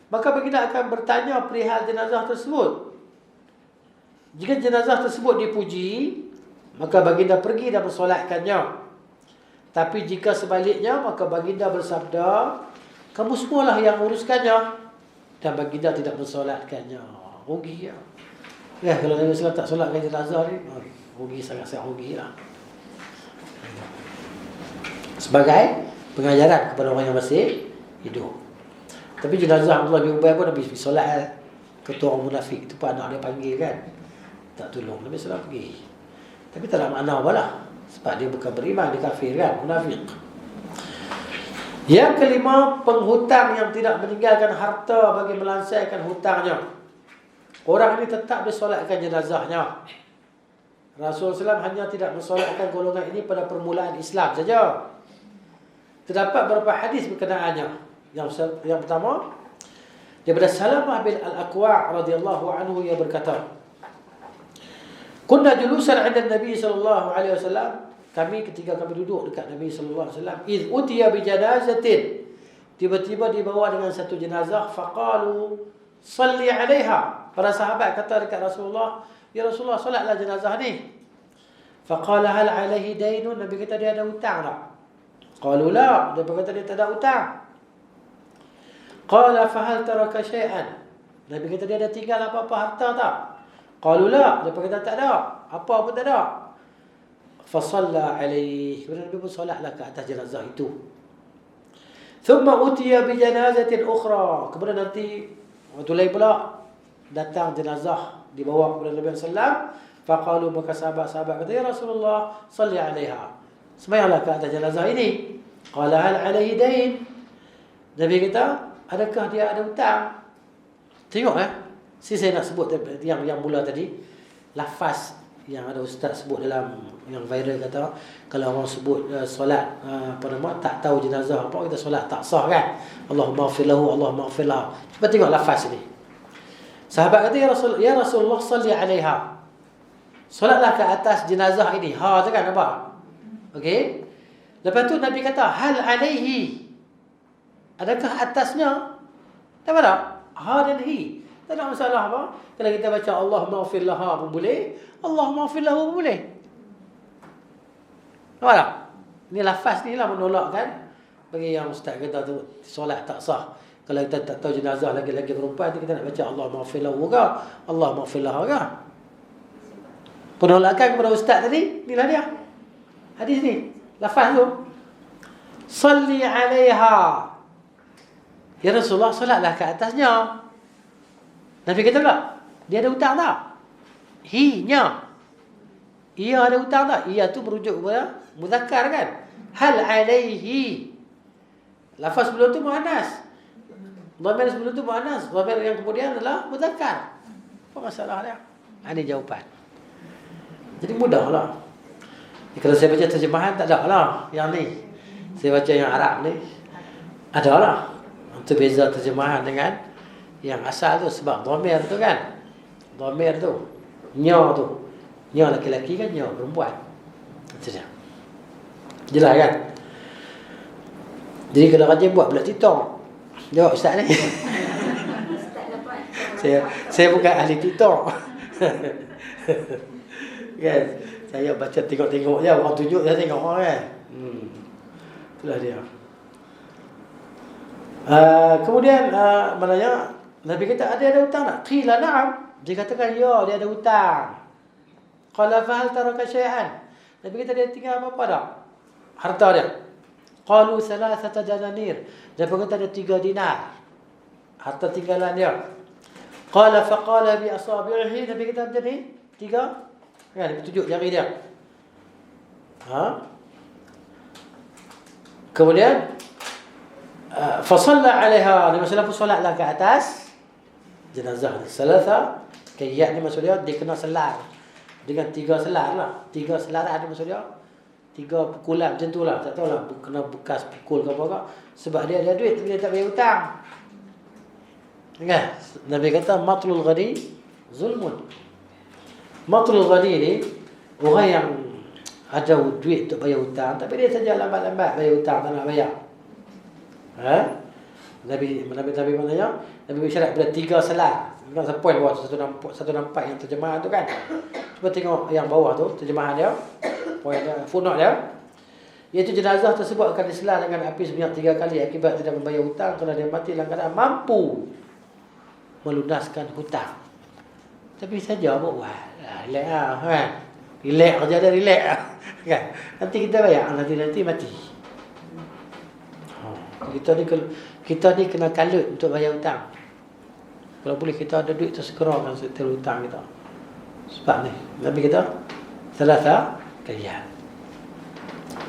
maka baginda akan bertanya perihal jenazah tersebut. Jika jenazah tersebut dipuji, maka baginda pergi dan mensolatkannya. Tapi jika sebaliknya, maka baginda bersabda, kamu semualah yang uruskannya, dan baginda tidak mensolatkannya. Rugi ya. Ya, kalau Nabi SAW tak solatkan jenazah ni, rugi, sangat-sangat rugi lah. Sebagai pengajaran kepada orang yang masih hidup. Tapi jenazah Abdullah bin Ubay pun Nabi solat, ketua orang munafik tu pun anak dia panggil kan, tak tolong, Nabi SAW pergi. Tapi tak ada makna apa lah, sebab dia bukan beriman, dia kafir kan, munafik. Yang kelima, penghutang yang tidak meninggalkan harta bagi melansaikan hutangnya. Orang ini tetap disolatkan jenazahnya. Rasulullah SAW hanya tidak mensolatkan golongan ini pada permulaan Islam saja. Terdapat beberapa hadis berkenaannya. Yang pertama, daripada Salamah bin Al-Aqwa' radhiyallahu anhu, ia berkata, kunna julusan 'inda Nabi sallallahu alaihi wasallam, kami ketika kami duduk dekat Nabi sallallahu alaihi wasallam, iz utiya bi janazatin, tiba-tiba dibawa dengan satu jenazah, faqalu salli 'alaiha. Para sahabat kata dekat Rasulullah, ya Rasulullah, solatlah jenazah ni. Faqala hal 'alaihi dainun, Nabi kata dia ada hutang tak? Qalu la, dia berkata dia tak ada hutang. Qala fa hal taraka syai'an, Nabi kata dia ada tinggal apa-apa harta tak? Qalu la, dia berkata tak ada, apa pun tak ada. Fa shalla 'alaihi, kemudian Nabi pun solatlah ke atas jenazah itu. Thumma utiya bi janazatin ukhra, kemudian nanti waktu lain pula datang jenazah dibawa kepada Nabi sallallahu. Faqalu, maka sahabat-sahabat kata, ya Rasulullah, salli 'alaiha, sembahyanglah ke atas jenazah ini. Qala hal 'alaihi dain, Nabi kata, adakah dia ada hutang? Tengok si saya nak sebut yang mula tadi, lafaz yang ada ustaz sebut dalam yang viral, kata kalau orang sebut solat tak tahu jenazah apa, kita solat tak sah kan. Allahumma ighfir lahu, Allahumma ighfir lahu. Cuba tengok lafaz ni. Sahabat kata, ya Rasulullah, salli 'alaiha, solatlah ke atas jenazah ini. Ha tu kan, nampak? Okey. Lepas tu Nabi kata, hal 'alaihi, adakah atasnya? Tak ada. Ha dan hi, tak ada masalah apa. Kalau kita baca Allahumma ighfir laha pun boleh, Allahumma ighfir lahu pun boleh. Nampak tak? Ini lafaz ni lah menolakkan bagi yang ustaz kata tu solat tak sah. Kalau kita tak tahu jenazah lagi-lagi perempuan tu, kita nak baca Allahumma ighfir lahu ke, Allahumma ighfir laha ke. Penolakan kepada ustaz tadi, inilah dia. Hadis ni, lafaz tu. Salli 'alaiha, ya Rasulullah, solatlah ke atasnya. Nabi kata pula, dia ada hutang tak? Hi-nya, ia ada hutang tak? Ia tu merujuk kepada muzakkar kan. Hal 'alaihi, lafaz sebelum tu muannas, dhamir sebelum tu muannas, dhamir yang kemudian adalah muzakkar. Apa masalah dia? Ini jawapan. Jadi mudahlah. Kalau saya baca terjemahan tak ada lah yang ni. Saya baca yang Arab ni ada lah. Itu beza terjemahan dengan yang asal tu, sebab dhamir tu kan, dhamir tu, nya tu, nya laki-laki kan, nya perempuan. Itu dia. Jelas kan? Jadi kalau rajin buat pula TikTok. Jawab ustaz ni. Saya bukan ahli TikTok. Kan? Saya baca tengok-tengok je, orang tunjuk saya tengok kan. Itulah dia. Kemudian maknanya Nabi kata ada hutang tak? Qila na'am. Dia katakan ya, dia ada hutang. Qala fa hal taraka syai'an? Nabi kata dia tinggal apa-apa tak? Harta dia. Qalu thalathata dananir. Dia kata ada 3 dinar. Harta tinggalan dia. Qala fa qala bi asabi'ihi. Nabi kata macam ni 3 kan, tunjuk jari dia. Kemudian fa shalla 'alaiha. Nabi sallallahu alaihi wasallam solatlah ke atas jenazah. Salasa kayak ni maksud dia kena selar dengan 3 selar lah. 3 selar ada maksud dia 3 pukulan macam tu lah. Tak tahulah kena bekas pukul ke apa. Sebab dia ada duit tapi dia tak bayar hutang. Kan? Nabi kata matlul ghani zulmun. Matlul ghani ni orang yang ada duit untuk bayar hutang tapi dia saja lambat-lambat bayar hutang, tak nak bayar. Nabi maknanya Nabi bersyarat pada 3 selar. Bukan sepoin bawah satu nampak yang terjemahan tu kan. Cuba tengok yang bawah tu terjemahan dia. Poin dia, footnote dia. Iaitu jenazah tersebut akan diselar dengan api sebanyak 3 kali akibat tidak membayar hutang kerana dia mati dalam keadaan mampu melunaskan hutang. Tapi saja buat. Relax lah kan. Relax kerja dia relax lah. Kan? Nanti kita bayar, nanti mati. Kita ni kena kalut untuk bayar hutang. Kalau boleh kita ada duit tersegerakan setel hutang kita. Sebab ni Nabi kita salasa kalian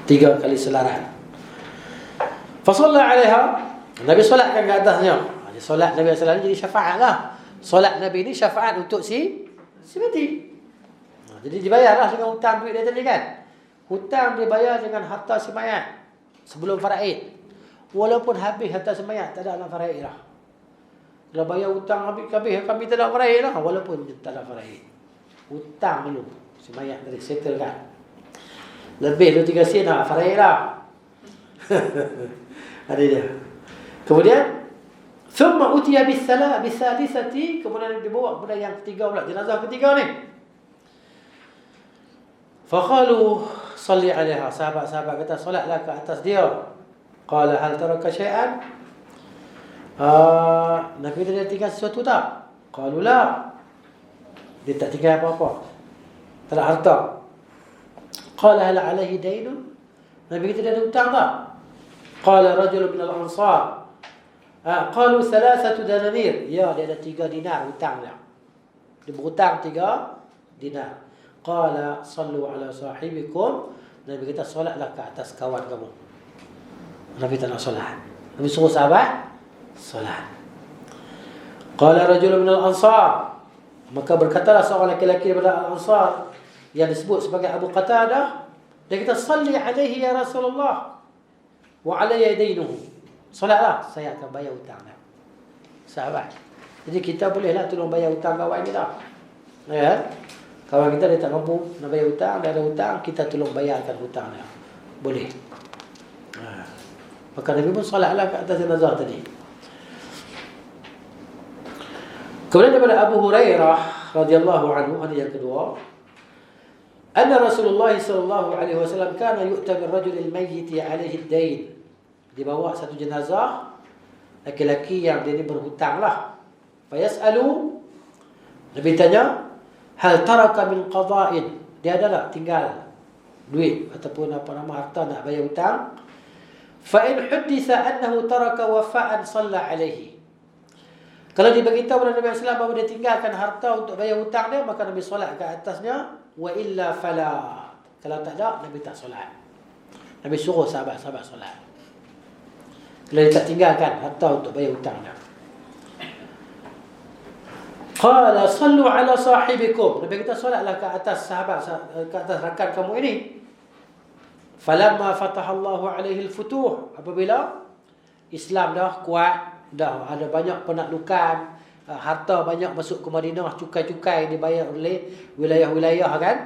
3 kali selaran. Fa shalla 'alaiha. Nabi solatkan ke atasnya. Solat Nabi sallallahu alaihi wasallam jadi syafaat lah. Solat Nabi ni syafaat untuk si mati. Jadi dibayarlah dengan hutang duit dia tadi kan. Hutang dibayar dengan harta si mayat sebelum faraid. Walaupun habis harta si mayat tak ada dalam faraid lah. Kalau bayar hutang habis kami tak ada faraid lah. Walaupun tak ada faraid. Hutang dulu si mayat tadi settle kan. Lebih tu 3 sen lah faraid lah. Ada dia. Kemudian thumma utiya bisalisati, kemudian dibawa kepada yang ketiga pula, jenazah ketiga ni. Faqalu salli 'alaiha. Sahabat-sahabat kata solatlah ke atas dia. Qala hal taraka syai'an? Nabi kata dia tinggal sesuatu tak? Qalu la. Dia tak tinggal apa-apa. Tak ada harta. Qala hal 'alaihi daynun? Nabi kata dia ada hutang tak? Qala rajulun min al-ansar. Qalu 3 dananir. Ya, dia ada 3 dinar hutang dia. Dia berhutang 3 dinar. Qala sallu ala sahibikum. Nabi kata solatlah ke atas kawan kamu. Nabi tak nak solat. Nabi suruh sahabat solat. Qala rajulun min al-ansar. Maka berkatalah seorang lelaki daripada al-ansar yang disebut sebagai Abu Qatadah. Dia kata salli alaihi ya Rasulullah wa alayya daynuhu. Solatlah, saya akan bayar hutang dia. Sahabat. Jadi kita bolehlah tolong bayar hutang kawan kita. Ya. Kawan kita dia tak mampu nak bayar hutang, dia ada hutang, kita tolong bayarkan hutang dia. Boleh. Maka Nabi pun solatlah ke atas jenazah tadi. Kemudian daripada Abu Hurairah radhiyallahu anhu, hadis yang kedua, anna Rasulullah sallallahu alaihi wasallam kana yu'ta bir rajul al-mayyit alaihi ad-dain. Dibawa satu jenazah laki-laki yang dia ni berhutang lah. Fayasalu, Nabi tanya, hal taraka min qada'in? Dia ada tak tinggal duit ataupun apa nama harta nak bayar hutang? Fa in hudditha annahu taraka wafa'an shalla alaihi. Kalau diberitahu kepada Nabi sallallahu bahawa dia tinggalkan harta untuk bayar hutang dia, maka Nabi solat ke atasnya. Wa illa fala. Kalau tak ada, Nabi tak solat. Nabi suruh sahabat-sahabat solat. Kalau dia tak tinggalkan harta untuk bayar hutang dia. Qala sallu ala sahibikum. Nabi kata solatlah ke atas sahabat, ke atas rakan kamu ini. Falamma fatahallahu alaihi al-futuh. Apabila Islam dah kuat, dah ada banyak penaklukan, harta banyak masuk ke Madinah, cukai-cukai dibayar oleh wilayah-wilayah kan,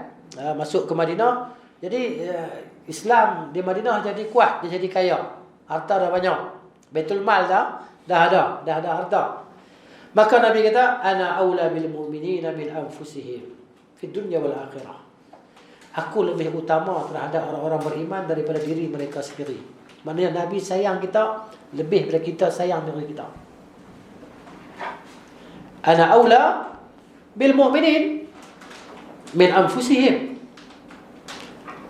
masuk ke Madinah. Jadi Islam di Madinah jadi kuat, dia jadi kaya. Harta dah banyak. Baitul mal dah ada harta. Maka Nabi kata, ana aula bil mu'minina min anfusihim fi dunya wal akhirah. Aku lebih utama terhadap orang-orang beriman daripada diri mereka sendiri Maknanya Nabi sayang kita lebih daripada kita sayang diri kita. Ana aula bil mu'minin min anfusihim.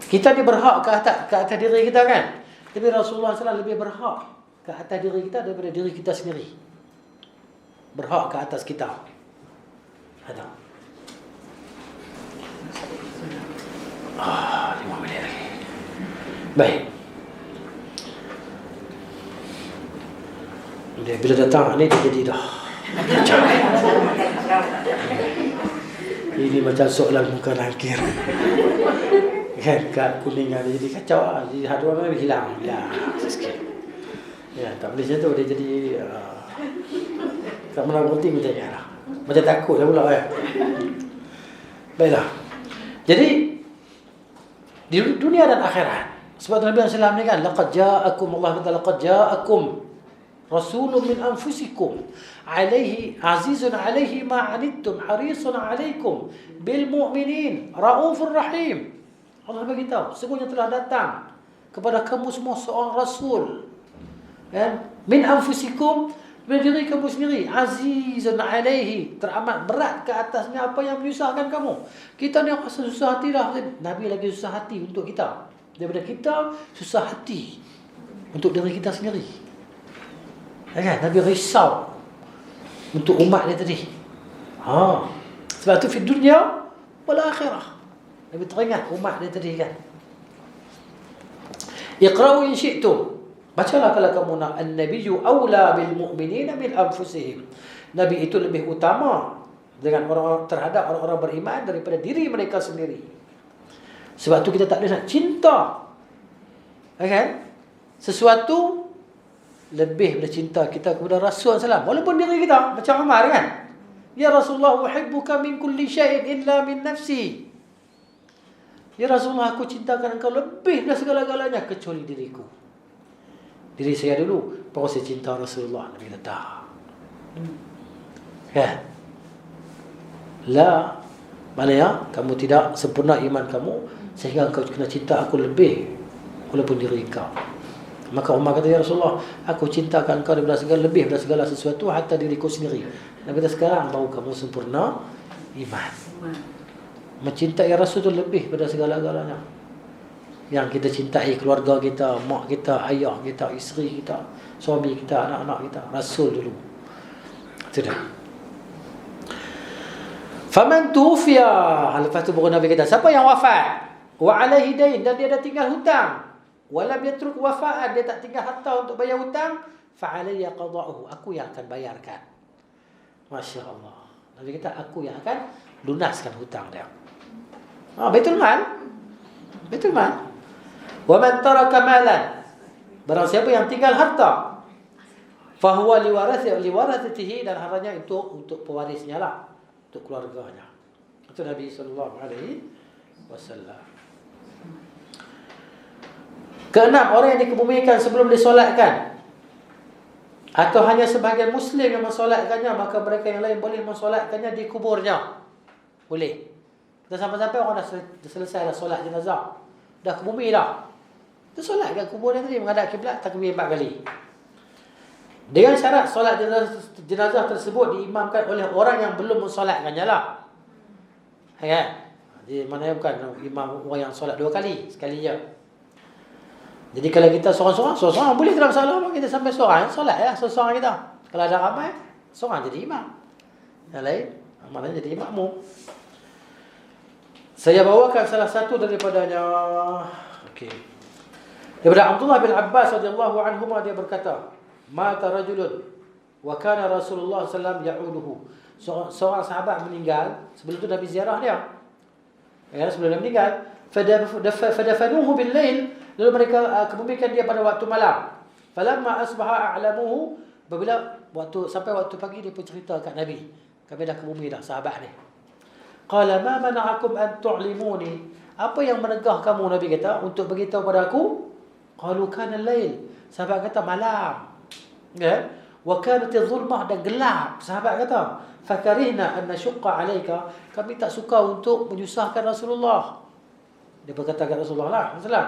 Kita ni berhak ke atas diri kita kan. Tapi Rasulullah SAW lebih berhak ke atas diri kita daripada diri kita sendiri. Berhak ke atas kita. Ada. 5 minit lagi. Baik. Bila datang ni dia jadi dah. Ini macam soalan muka nakir. Kan kad kuning ada jadi kacau lah. Jadi haduan dia hilang. Ya, sikit. Ya, tak boleh macam tu dia jadi tak menang penting macam ni lah. Macam takut lah pula kan. Baiklah. Jadi di dunia dan akhirat. Sebab Nabi SAW ni kan laqad ja'akum, Allah kata laqad ja'akum rasulun min anfusikum alaihi azizun alaihi ma anittum harisun alaikum bil mu'minin raufur rahim. Allah beritahu sesungguhnya telah datang kepada kamu semua seorang rasul kan min anfusikum, dari diri kamu sendiri, azizun alaihi, teramat berat ke atasnya apa yang menyusahkan kamu. Kita ni rasa susah hati dah, Nabi lagi susah hati untuk kita daripada kita susah hati untuk diri kita sendiri. Kan? Nabi risau untuk umat dia tadi. Sebab tu di dunia wal akhirah. Nabi teringat umat dia tadi kan. Iqra'u in syi'tum. Bacalah kalau kamu nak. An-nabiyyu awla bil mu'minina min anfusihim. Nabi itu lebih utama dengan orang-orang terhadap orang-orang beriman daripada diri mereka sendiri. Sebab tu kita tak boleh nak cinta. Kan? Sesuatu lebih daripada cinta kita kepada Rasul SAW. Walaupun diri kita macam Umar kan. Ya Rasulullah, uhibbuka min kulli syai'in illa min nafsi. Ya Rasulullah, aku cintakan engkau lebih dari segala-galanya kecuali diriku. Diri saya dulu, baru saya cinta Rasulullah. Nabi kata tak. Kan? La, maknanya kamu tidak sempurna iman kamu sehingga engkau kena cinta aku lebih walaupun diri kau. Maka Umar kata, ya Rasulullah, aku cintakan engkau daripada segala, lebih daripada segala sesuatu, hatta diriku sendiri. Nabi kata, sekarang baru kamu sempurna iman. Mencintai Rasul itu lebih daripada segala-galanya. Yang kita cintai keluarga kita, mak kita, ayah kita, isteri kita, suami kita, anak-anak kita. Rasul dulu. Itu dah. Faman tufiya. Lepas tu baru Nabi kata, siapa yang wafat? Wa alaihi dain, dan dia dah tinggal hutang. Walam yatruk wafa'an, dia tak tinggal harta untuk bayar hutang. Fa'alayya qada'uhu, aku yang akan bayarkan. Masya Allah. Nabi kata, aku yang akan lunaskan hutang dia. Baitul mal. Baitul mal. Wa man taraka malan, barang siapa yang tinggal harta, fahuwa liwarathatihi, dan hartanya itu untuk pewarisnya lah, untuk keluarganya. Itu Nabi SAW. Keenam, orang yang dikebumikan sebelum disolatkan, atau hanya sebahagian Muslim yang mensolatkannya, maka mereka yang lain boleh mensolatkannya di kuburnya. Boleh. Kita sampai-sampai orang dah selesai dah solat jenazah, dah ke bumi dah, dia solat kat kubur dia tadi, menghadap kiblat, takbir 4 kali. Dengan syarat solat jenazah tersebut diimamkan oleh orang yang belum mensolatkannya lah. Kan? Jadi maknanya bukan imam orang yang solat 2 kali, sekali je. Jadi kalau kita seorang-seorang boleh, tak masalah. Kita sampai seorang solat ya, seorang kita. Kalau ada ramai, seorang jadi imam, yang lain maknanya jadi makmum. Saya bawakan salah satu daripadanya. Okey. Daripada Abdullah bin Abbas radhiyallahu anhuma, dia berkata, mata rajulun wa kana Rasulullah sallallahu alaihi wasallam ya'uduhu. Seorang sahabat meninggal, sebelum tu Nabi ziarah dia. Ya, sebelum dia meninggal, fadafanuhu bil lail, lalu mereka kebumikan dia pada waktu malam. Falamma asbaha a'lamuhu, apabila sampai waktu pagi dia pun cerita kat Nabi, kami dah ke bumi dah, sahabat ni. Qala ma mana'akum an tu'limuni, apa yang menegah kamu, Nabi kata, untuk beritahu pada aku? Qalu kana al-lail, sahabat kata malam. Ya, wa kanat adh-dhulmah, dan gelap. Sahabat kata, fakarihna an nashqa 'alaika, kami tak suka untuk menyusahkan Rasulullah. Dia berkata kepada Rasulullah lah,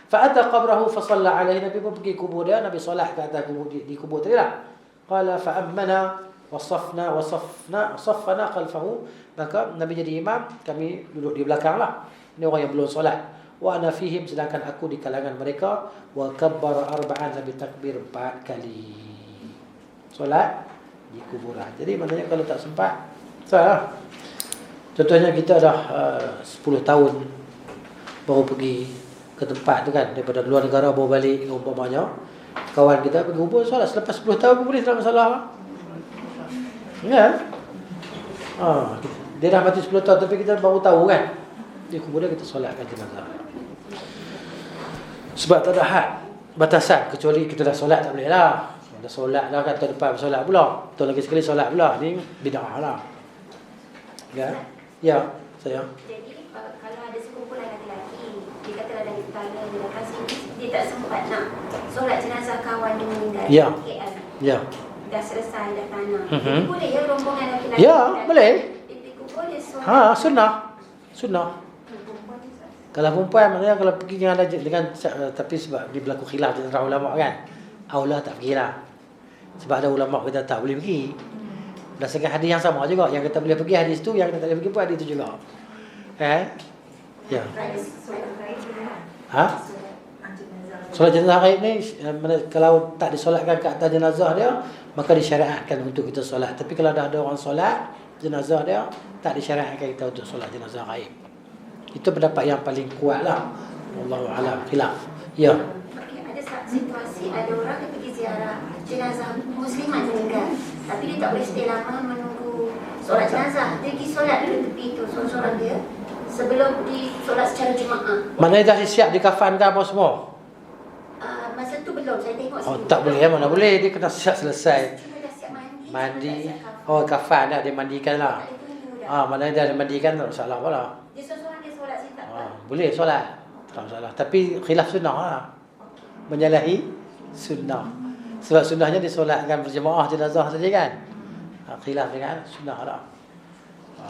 Fa'ata qabrahu fa shalla alaihi, Nabi pun pergi kubur dia, Nabi solat ke atas kubur di kubur tadi lah. Qala fa ammana wa saffana khalfahu, maka Nabi jadi imam, kami duduk di belakang lah. Ini orang yang belum solat. Wa ana fihim, sedangkan aku di kalangan mereka. Wa kabbara arba'an, Nabi takbir 4 kali. Solat di kuburan. Jadi maknanya kalau tak sempat, salah. Contohnya kita dah 10 tahun baru pergi ke tempat tu kan, daripada luar negara baru balik umpamanya, kawan kita pergi kubur solat selepas 10 tahun pun boleh, tak masalah lah. Ya. Dia dah mati 10 tahun tapi kita baru tahu kan, di kubur dia kita solatkan jenazah. Sebab tak ada had, batasan, kecuali kita dah solat tak boleh lah. Dah solat dah kan, tahun depan solat pula, tahun lagi sekali solat pula, ni bid'ah lah. Ya. Ya, saya. Jadi kalau ada sekumpulan lelaki, dia kata ada tetangga dia datang sini, dia tak sempat nak solat jenazah kawan yang meninggal. Ya. KL. Ya. Dah selesai dah tanah. Jadi boleh ya rombongan lelaki-lelaki. Ya, boleh. Dia kubur dia solat. Sunnah. Kalau perempuan maknanya kalau pergi dengan tapi sebab dia berlaku khilaf di antara ulama kan, aula tak pergilah. Sebab ada ulama kata tak boleh pergi. Berdasarkan hadis yang sama juga, yang kata boleh pergi hadis tu, yang kata tak boleh pergi pun hadis tu juga. Ya. Solat jenazah ghaib ni, kalau tak disolatkan ke atas jenazah dia, maka disyariatkan untuk kita solat. Tapi kalau dah ada orang solat jenazah dia, tak disyariatkan kita untuk solat jenazah ghaib. Itu pendapat yang paling kuat lah. Wallahu a'lam, khilaf. Ya. Okay, ada situasi ada orang yang pergi ziarah jenazah muslimat meninggal, tapi dia tak boleh stay lama menunggu solat jenazah. Dia pergi solat dulu tepi tu seorang-seorang dia sebelum disolat secara jemaah. Mana dah siap dikafankan apa semua? Masa tu belum, saya tengok Oh, sini. tak boleh ya, mana boleh, dia kena siap selesai. Cuma dah siap mandi. Mandi. cuma tak siap Oh, kafan dah dia mandikan lah. Tak boleh tunggu dah. Mana dah dimandikan tak masalah apa lah. Dia seorang-seorang dia solat, saya tak tahu. Boleh solat, tak masalah. Tapi khilaf sunnah lah. Menyalahi sunnah. Sebab sunnahnya disolatkan berjemaah jenazah saja kan. Khilaf dengan sunnah lah.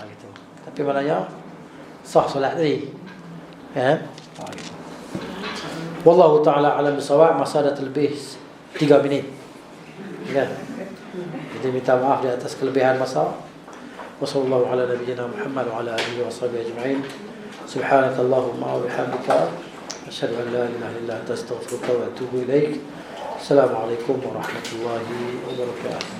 Gitu. Tapi maknanya sah solat tadi. Ya. Gitu. Wallahu ta'ala alam bisawab. Masa dah terlebih 3 minit. Ya. Jadi minta maaf di atas kelebihan masa. Wassallallahu ala nabiyyina Muhammad wa ala alihi wa sahbihi ajma'in. Subhanakallahumma wa bihamdika asyhadu an la ilaha illa anta astaghfiruka wa atubu ilaik. Assalamualaikum warahmatullahi wabarakatuh.